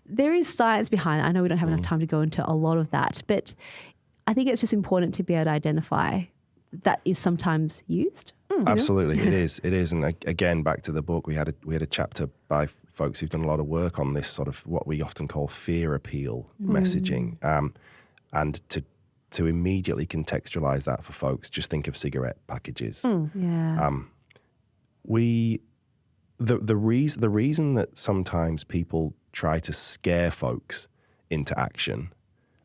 There is science behind it. I know we don't have enough time to go into a lot of that, but I think it's just important to be able to identify that is sometimes used. Absolutely, it is. And again, back to the book, we had a chapter by folks who've done a lot of work on this sort of what we often call fear appeal messaging. And to immediately contextualize that for folks, just think of cigarette packages. The reason that sometimes people try to scare folks into action,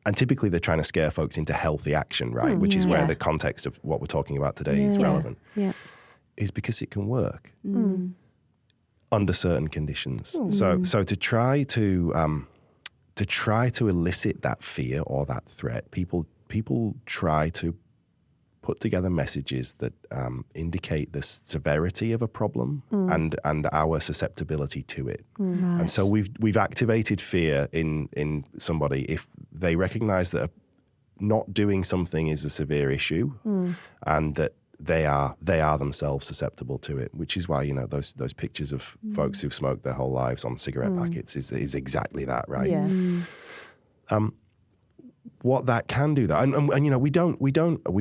and typically they're trying to scare folks into healthy action, right? Which is where the context of what we're talking about today is relevant. Is because it can work under certain conditions. So to try to elicit that fear or that threat, people try to put together messages that indicate the severity of a problem and our susceptibility to it. And so we've activated fear in somebody if they recognize that not doing something is a severe issue and that they are themselves susceptible to it, which is why, you know, those pictures of folks who've smoked their whole lives on cigarette packets is exactly that, right? What that can do, though, and you know, we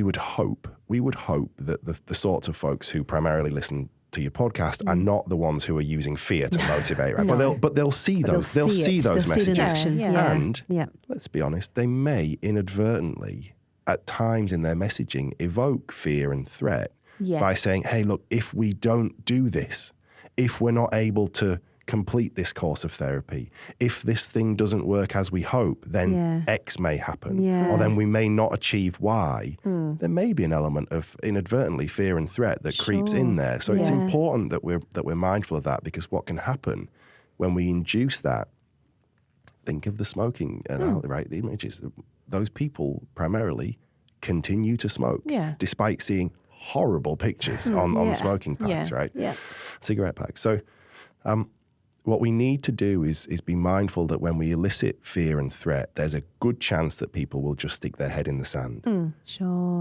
would hope that the sorts of folks who primarily listen to your podcast are not the ones who are using fear to motivate, right? But they'll see those messages, and let's be honest, they may inadvertently at times in their messaging evoke fear and threat by saying, hey, look, if we don't do this, if we're not able to complete this course of therapy, if this thing doesn't work as we hope, then X may happen, or then we may not achieve Y. There may be an element of inadvertently fear and threat that creeps in there. So it's important that we're mindful of that, because what can happen when we induce that, think of the smoking right images. Those people primarily continue to smoke despite seeing horrible pictures on smoking packs, right? Cigarette packs. So what we need to do is be mindful that when we elicit fear and threat, there's a good chance that people will just stick their head in the sand.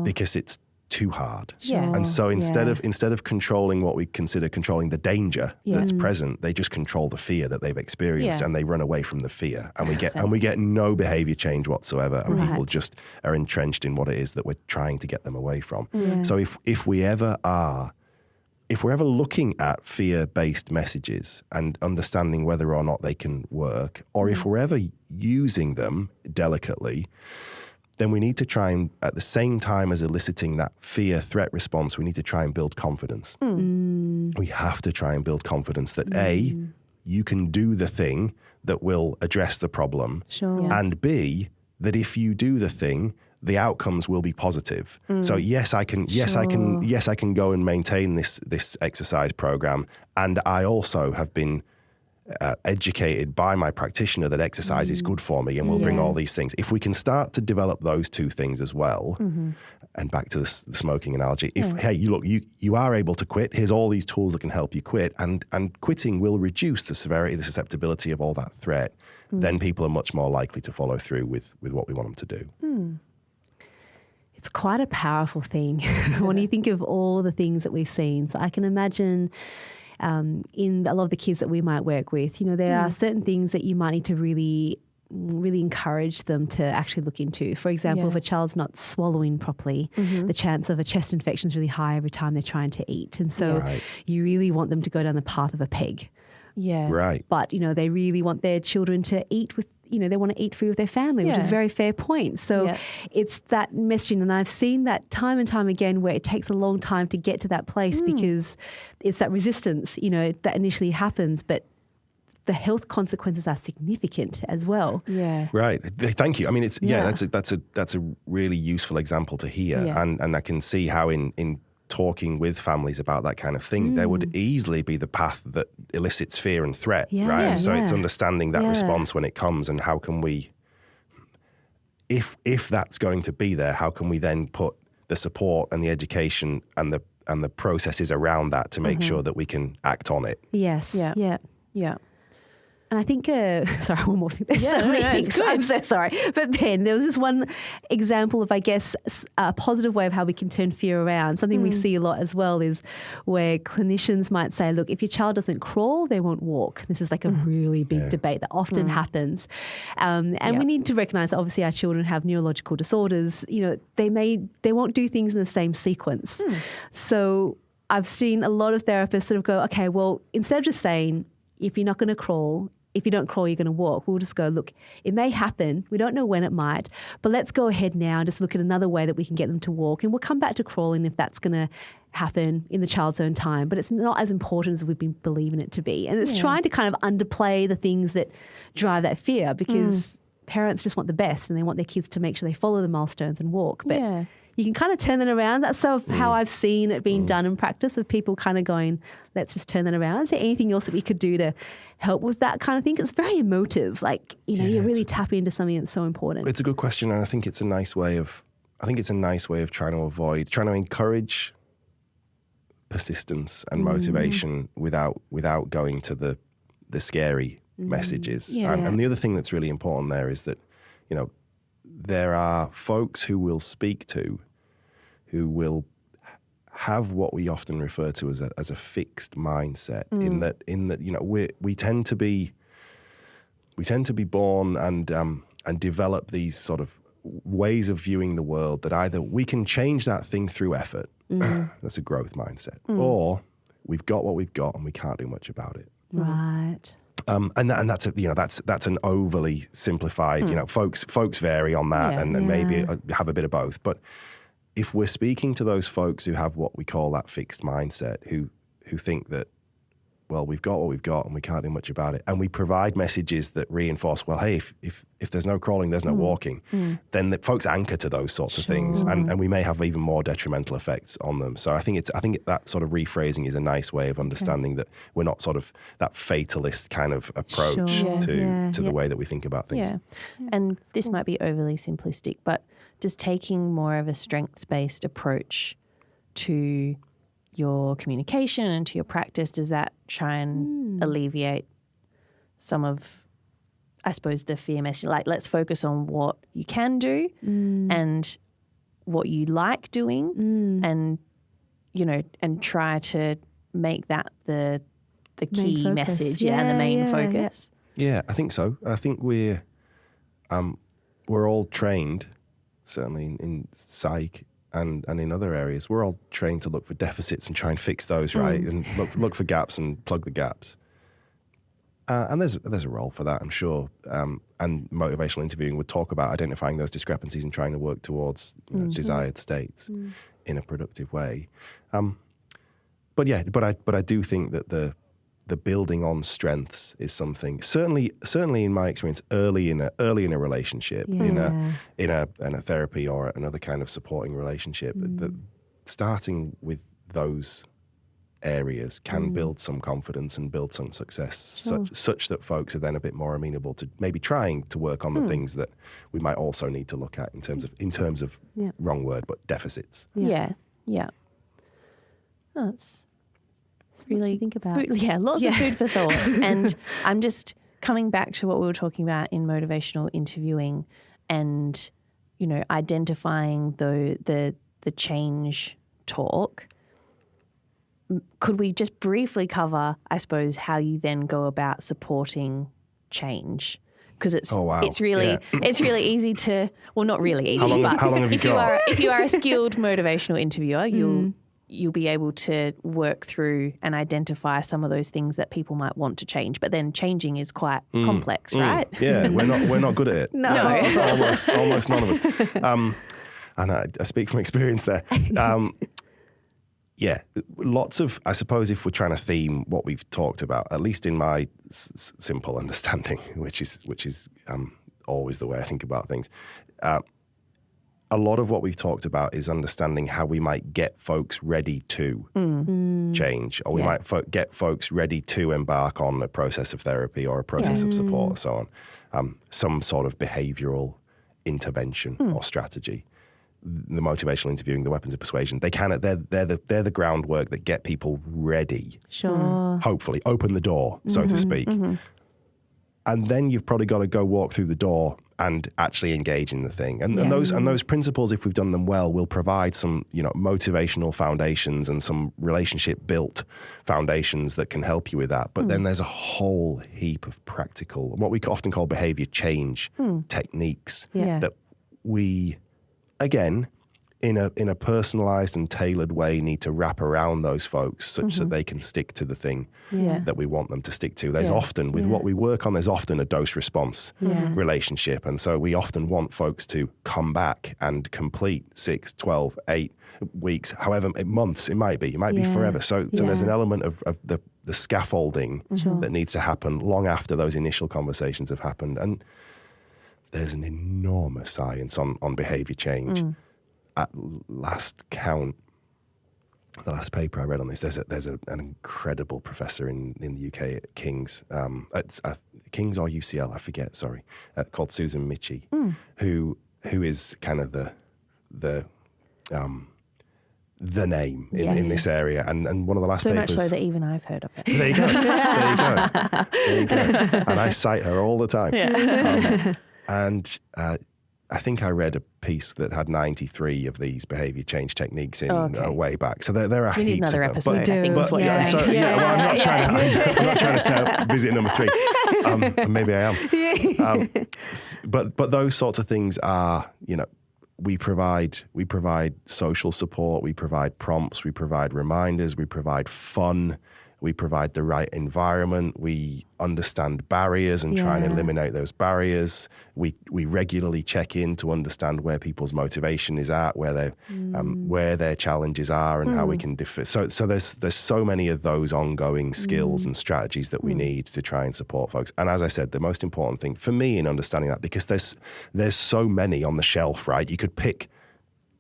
Because it's too hard. And so instead of controlling what we consider controlling the danger that's present, they just control the fear that they've experienced and they run away from the fear. And we get no behavior change whatsoever, and people just are entrenched in what it is that we're trying to get them away from. So if we're ever looking at fear-based messages and understanding whether or not they can work, or if we're ever using them delicately, then we need to try and, at the same time as eliciting that fear-threat response, we need to try and build confidence. We have to try and build confidence that A, you can do the thing that will address the problem, and B, that if you do the thing, the outcomes will be positive. So yes, I can go and maintain this exercise program, and I also have been educated by my practitioner that exercise is good for me and will bring all these things. If we can start to develop those two things as well, and back to the smoking analogy, hey, you are able to quit, here's all these tools that can help you quit, and quitting will reduce the severity, the susceptibility of all that threat, then people are much more likely to follow through with what we want them to do. It's quite a powerful thing when you think of all the things that we've seen. So I can imagine in a lot of the kids that we might work with, you know, there are certain things that you might need to really encourage them to actually look into. For example, if a child's not swallowing properly, the chance of a chest infection is really high every time they're trying to eat. And so you really want them to go down the path of a peg. Right. But, you know, they really want their children to eat with they want to eat food with their family, which is a very fair point. So it's that messaging. And I've seen that time and time again where it takes a long time to get to that place because it's that resistance, that initially happens. But the health consequences are significant as well. Yeah. Right. Thank you. I mean, it's that's a really useful example to hear, and I can see how in talking with families about that kind of thing, there would easily be the path that elicits fear and threat, right? And so it's understanding that response when it comes, and how can we, if that's going to be there, how can we then put the support and the education and the processes around that to make sure that we can act on it? Yes. Yeah. And I think, sorry, one more thing. There's so many things. I'm so sorry. But Ben, there was just one example of, I guess, a positive way of how we can turn fear around. Something we see a lot as well is where clinicians might say, look, if your child doesn't crawl, they won't walk. This is like a really big debate that often happens. And we need to recognise that obviously our children have neurological disorders. They won't do things in the same sequence. So I've seen a lot of therapists sort of go, okay, well, instead of just saying, if you're not going to crawl, if you don't crawl, you're going to walk. We'll just go, look, it may happen. We don't know when it might, but let's go ahead now and just look at another way that we can get them to walk. And we'll come back to crawling if that's going to happen in the child's own time. But it's not as important as we've been believing it to be. And it's trying to kind of underplay the things that drive that fear, because parents just want the best and they want their kids to make sure they follow the milestones and walk. But you can kind of turn that around. That's sort of how I've seen it being done in practice, of people kind of going, let's just turn that around. Is there anything else that we could do to help with that kind of thing? It's very emotive. Like, you're really tapping into something that's so important. It's a good question, and I think it's a nice way of trying to encourage persistence and motivation without going to the scary messages. And the other thing that's really important there is that, there are folks who we'll speak to who will have what we often refer to as a fixed mindset, in that we tend to be born and develop these sort of ways of viewing the world that either we can change that thing through effort, that's a growth mindset, or we've got what we've got and we can't do much about it. Right. And that's an overly simplified. Folks vary on that, and maybe have a bit of both. But if we're speaking to those folks who have what we call that fixed mindset, who think that, well, we've got what we've got and we can't do much about it, and we provide messages that reinforce, well, hey, if there's no crawling, there's no walking, then the folks anchor to those sorts of things, and we may have even more detrimental effects on them. So I think that sort of rephrasing is a nice way of understanding that we're not sort of that fatalist kind of approach to the way that we think about things. Yeah. And this might be overly simplistic, but just taking more of a strengths-based approach to your communication and to your practice, does that try and alleviate some of, I suppose, the fear message? Like, let's focus on what you can do and what you like doing, and and try to make that the key message, and the main focus. Yeah, I think so. I think we're all trained, certainly in psych and in other areas, we're all trained to look for deficits and try and fix those, right? And look for gaps and plug the gaps. And there's a role for that, I'm sure. And motivational interviewing would talk about identifying those discrepancies and trying to work towards desired states in a productive way. But I do think that the building on strengths is something, certainly in my experience, early in a relationship, in a therapy or another kind of supporting relationship, that starting with those areas can build some confidence and build some success, such that folks are then a bit more amenable to maybe trying to work on the things that we might also need to look at in terms of wrong word, but deficits. Yeah. That's really think about. Lots of food for thought. And I'm just coming back to what we were talking about in motivational interviewing, and identifying the change talk. Could we just briefly cover, I suppose, how you then go about supporting change? Because it's really easy to, well, not really easy, how long have you got? If you are a skilled motivational interviewer, you'll be able to work through and identify some of those things that people might want to change. But then changing is quite complex, right? Yeah, we're not good at it. No. Almost none of us. And I speak from experience there. Yeah, lots of, I suppose if we're trying to theme what we've talked about, at least in my simple understanding, which is always the way I think about things, a lot of what we've talked about is understanding how we might get folks ready to change, or we might get folks ready to embark on a process of therapy or a process of support and so on, some sort of behavioural intervention or strategy. The motivational interviewing, the weapons of persuasion, they're the groundwork that get people ready. Sure. Hopefully, open the door, so to speak. And then you've probably got to go walk through the door and actually engage in the thing. And those principles, if we've done them well, will provide some, motivational foundations and some relationship built foundations that can help you with that. But then there's a whole heap of practical, what we often call behavior change techniques that we, again, in a personalized and tailored way, need to wrap around those folks such that they can stick to the thing that we want them to stick to. There's often, with what we work on, there's often a dose-response relationship. And so we often want folks to come back and complete 6, 12, 8 weeks, however, months it might be. It might be forever. So there's an element of the scaffolding that needs to happen long after those initial conversations have happened. And there's an enormous science on behavior change. At last count, the last paper I read on this, there's an incredible professor in the UK at King's, King's or UCL, I forget, sorry, called Susan Michie, who is kind of the name in this area, and one of the last papers. So much so that even I've heard of it. There you go. There you go. And I cite her all the time. Yeah. And I think I read a piece that had 93 of these behaviour change techniques in way back. So there are we need heaps another of them. episode, I think is what you're saying. Well, I'm not trying to set up visit number 3. Maybe I am. But those sorts of things are, we provide social support, we provide prompts, we provide reminders, we provide fun, we provide the right environment, we understand barriers and try and eliminate those barriers. We regularly check in to understand where people's motivation is at, where their challenges are, and how we can differ. So there's so many of those ongoing skills and strategies that we need to try and support folks. And as I said, the most important thing for me in understanding that, because there's so many on the shelf, right? You could pick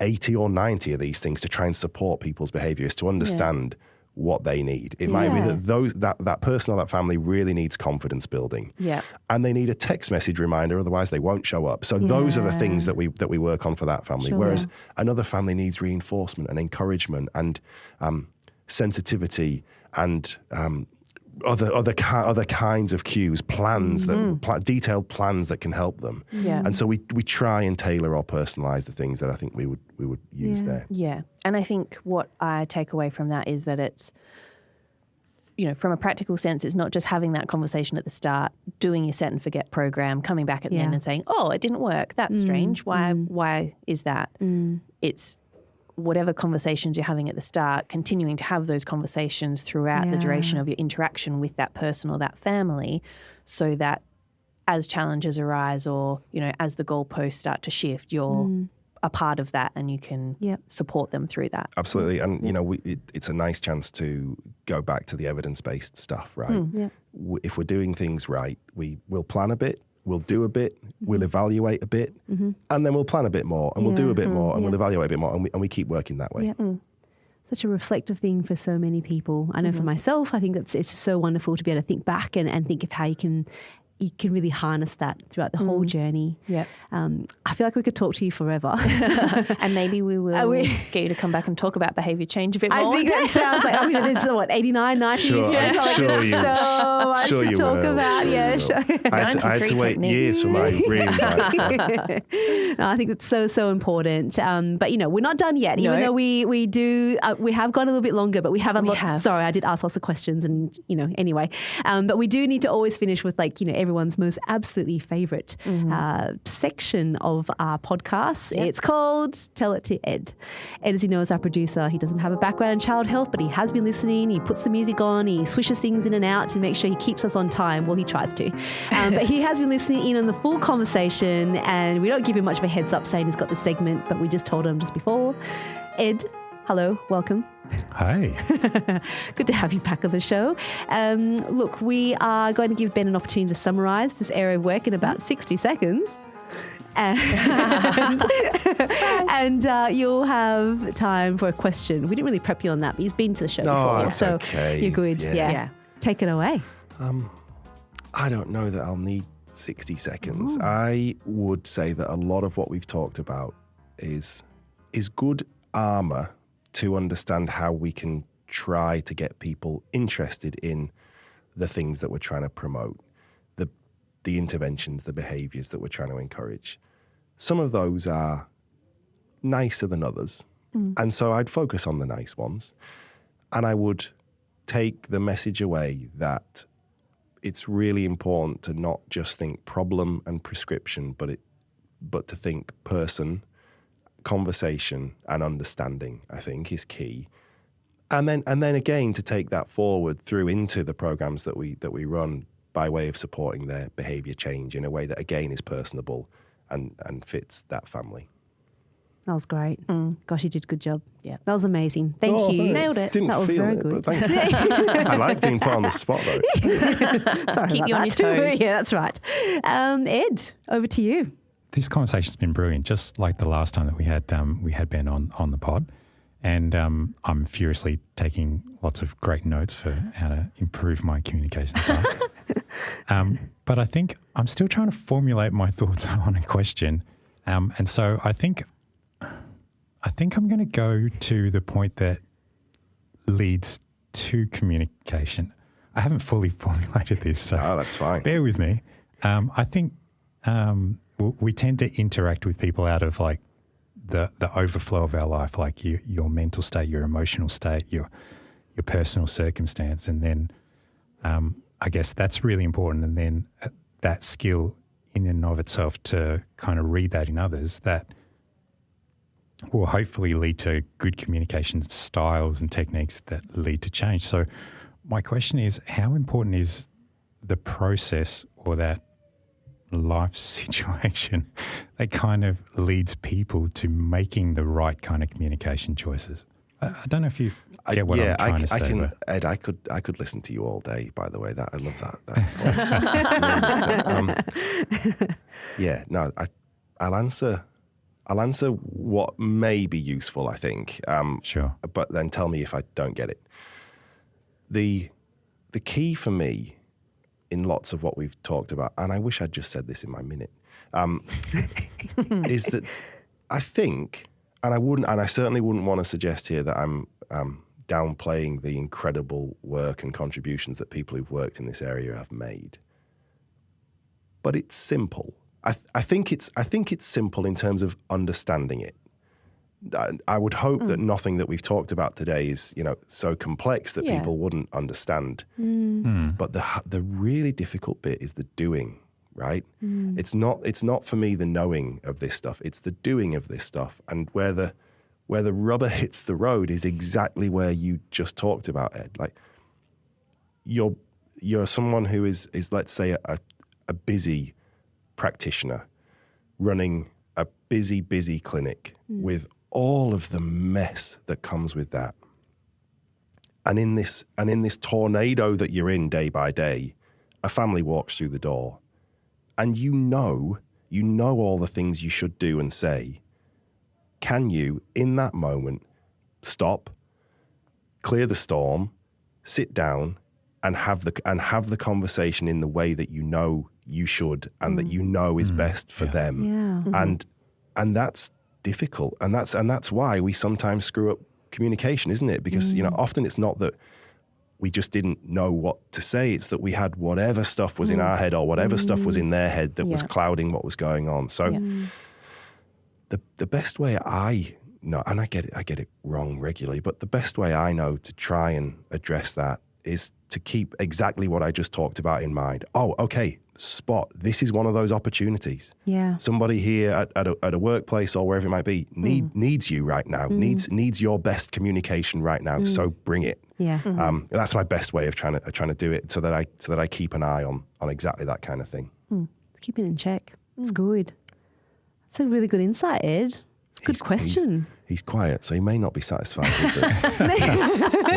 80 or 90 of these things to try and support people's behavior, is to understand what they need. It might be that that person or that family really needs confidence building. Yeah. And they need a text message reminder, otherwise they won't show up. So those are the things that we work on for that family. Sure. Whereas another family needs reinforcement and encouragement and sensitivity and other kinds of cues, plans detailed plans that can help them. Yeah. And so we try and tailor or personalize the things that I think we would use there. Yeah. And I think what I take away from that is that it's, from a practical sense, it's not just having that conversation at the start, doing your set and forget program, coming back at the end and saying, oh, it didn't work. That's strange. Why is that? It's whatever conversations you're having at the start, continuing to have those conversations throughout the duration of your interaction with that person or that family, so that as challenges arise or, as the goalposts start to shift, you're a part of that and you can support them through that. Absolutely. And, it's a nice chance to go back to the evidence-based stuff, right? If we're doing things right, we'll plan a bit, we'll do a bit, we'll evaluate a bit, and then we'll plan a bit more, and we'll do a bit more, and we'll evaluate a bit more, and we keep working that way. Such a reflective thing for so many people. I know for myself, I think it's so wonderful to be able to think back and think of how you can really harness that throughout the whole journey. Yeah. I feel like we could talk to you forever. And maybe we will get you to come back and talk about behaviour change a bit more. I think that sounds like, there's 89, 90 sure, years. Sure you so much to talk about. I had to wait years for my reinsight. No, I think it's so important. But we're not done yet. Even though we have gone a little bit longer, but we have a lot. Sorry, I did ask lots of questions, and anyway. But we do need to always finish with every everyone's most absolutely favourite section of our podcast. Yep. It's called Tell It to Ed. Ed, as you know, is our producer. He doesn't have a background in child health, but he has been listening. He puts the music on. He swishes things in and out to make sure he keeps us on time. Well, he tries to. But he has been listening in on the full conversation, and we don't give him much of a heads up saying he's got the segment, but we just told him just before. Ed, hello, welcome. Hi. Good to have you back on the show. Look, we are going to give Ben an opportunity to summarise this area of work in about 60 seconds. And you'll have time for a question. We didn't really prep you on that, but he's been to the show before. That's so okay. You're good. Yeah. Take it away. I don't know that I'll need 60 seconds. Ooh. I would say that a lot of what we've talked about is good armour to understand how we can try to get people interested in the things that we're trying to promote, the interventions, the behaviours that we're trying to encourage. Some of those are nicer than others, and so I'd focus on the nice ones, and I would take the message away that it's really important to not just think problem and prescription, but to think person, conversation and understanding, I think, is key. And then again to take that forward through into the programs that we run by way of supporting their behaviour change in a way that again is personable and fits that family. That was great. Gosh, you did a good job. Yeah, that was amazing. Thank you. Nailed it. Didn't that was feel very it, good. But thank you. I like being put on the spot though. Sorry Keep about you on that. your toes. Yeah, that's right. Ed, over to you. This conversation's been brilliant, just like the last time that we had Ben on the pod. And I'm furiously taking lots of great notes for how to improve my communication style. But I think I'm still trying to formulate my thoughts on a question. And so I think I'm going to go to the point that leads to communication. I haven't fully formulated this, so that's fine. Bear with me. I think we tend to interact with people out of like the overflow of our life, like your mental state, your emotional state, your personal circumstance, and then I guess that's really important. And then that skill in and of itself to kind of read that in others, that will hopefully lead to good communication styles and techniques that lead to change. So my question is, how important is the process or that life situation that kind of leads people to making the right kind of communication choices? I don't know if you get what I'm trying to say. Ed, I could listen to you all day, by the way. I love that voice. I'll answer what may be useful, I think. Sure. But then tell me if I don't get it. The key for me in lots of what we've talked about, and I wish I'd just said this in my minute, is that I think, and I certainly wouldn't want to suggest here that I'm downplaying the incredible work and contributions that people who've worked in this area have made. But it's simple. I think it's simple in terms of understanding it. I would hope that nothing that we've talked about today is, so complex that people wouldn't understand. But the really difficult bit is the doing, right? It's not for me the knowing of this stuff. It's the doing of this stuff. And where the rubber hits the road is exactly where you just talked about, Ed. Like you're someone who is let's say a busy practitioner running a busy clinic with all of the mess that comes with that. And in this tornado that you're in day by day, a family walks through the door and you know all the things you should do and say. Can you, in that moment, stop, clear the storm, sit down and have the conversation in the way that you know you should and that you know is best for them? Yeah. And that's difficult, and that's why we sometimes screw up communication, isn't it? Because often it's not that we just didn't know what to say, it's that we had whatever stuff was in our head or whatever stuff was in their head that was clouding what was going on. So the best way I know, and I get it wrong regularly, but the best way I know to try and address that is to keep exactly what I just talked about in mind. Oh, okay, spot. This is one of those opportunities. Yeah. Somebody here at a workplace or wherever it might be needs you right now, needs your best communication right now. So bring it. Yeah. That's my best way of trying to do it, so that I keep an eye on exactly that kind of thing. Keep it in check. It's good. That's a really good insight, Ed. Good question. He's quiet, so he may not be satisfied with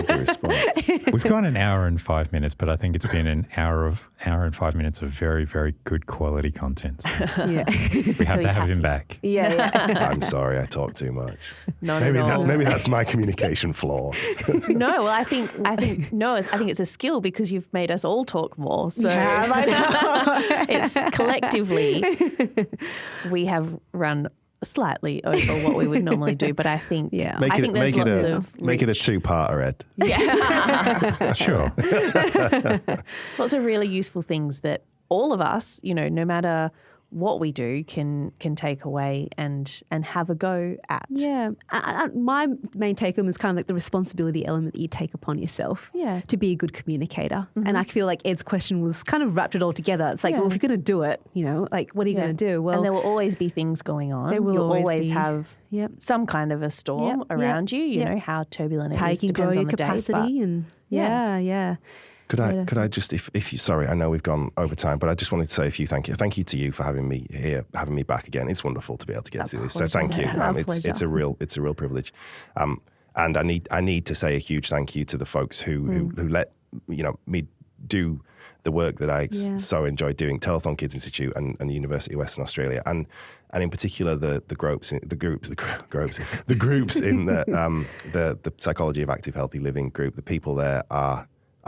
the response. We've gone an hour and 5 minutes, but I think it's been an hour and 5 minutes of very, very good quality content. So Yeah. we have to have him back. Yeah. I'm sorry, I talk too much. Not Maybe at all. maybe that's my communication flaw. No, well, I think it's a skill because you've made us all talk more. So it's collectively we have run slightly over what we would normally do, but I think Make it a two-parter, Ed. Yeah. Sure. Lots of really useful things that all of us, no matter what we do, can take away and have a go at. Yeah. My main take home is kind of like the responsibility element that you take upon yourself to be a good communicator. And I feel like Ed's question was kind of wrapped it all together. It's like, well, if you're going to do it, like, what are you going to do? Well, and there will always be things going on. There will You'll always be. have some kind of a storm around you. You know how turbulent it is. You can grow Depends your on the capacity day, and yeah. Could I just, if you, sorry, I know we've gone over time, but I just wanted to say a few thank you to you for having me here, having me back again. It's wonderful to be able to get to this. So thank you. It's a real privilege. And I need to say a huge thank you to the folks who let me do the work that I so enjoy doing, Telethon Kids Institute and the University of Western Australia, and in particular the groups in the Psychology of Active Healthy Living group. The people there are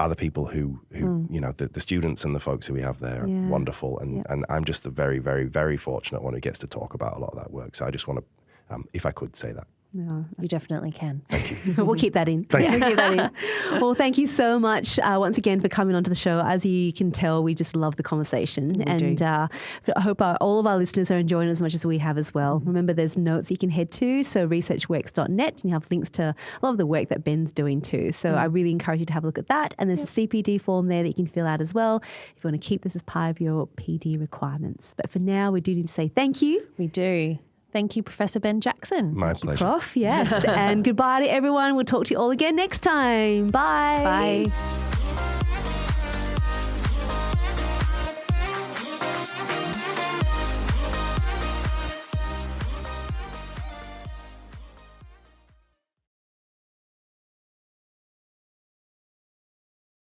the people who the students and the folks who we have there are wonderful, and I'm just the very, very, very fortunate one who gets to talk about a lot of that work. So I just want to, if I could say that. No, you definitely can. Thank you. We'll keep that in. Thank you. We'll keep that in. Well, thank you so much once again for coming onto the show. As you can tell, we just love the conversation. I hope all of our listeners are enjoying it as much as we have as well. Remember, there's notes you can head to, so researchworks.net, and you have links to a lot of the work that Ben's doing too. So I really encourage you to have a look at that. And there's a CPD form there that you can fill out as well if you want to keep this as part of your PD requirements. But for now, we do need to say thank you. We do. Thank you, Professor Ben Jackson. My pleasure. Prof, yes. And goodbye to everyone. We'll talk to you all again next time. Bye. Bye.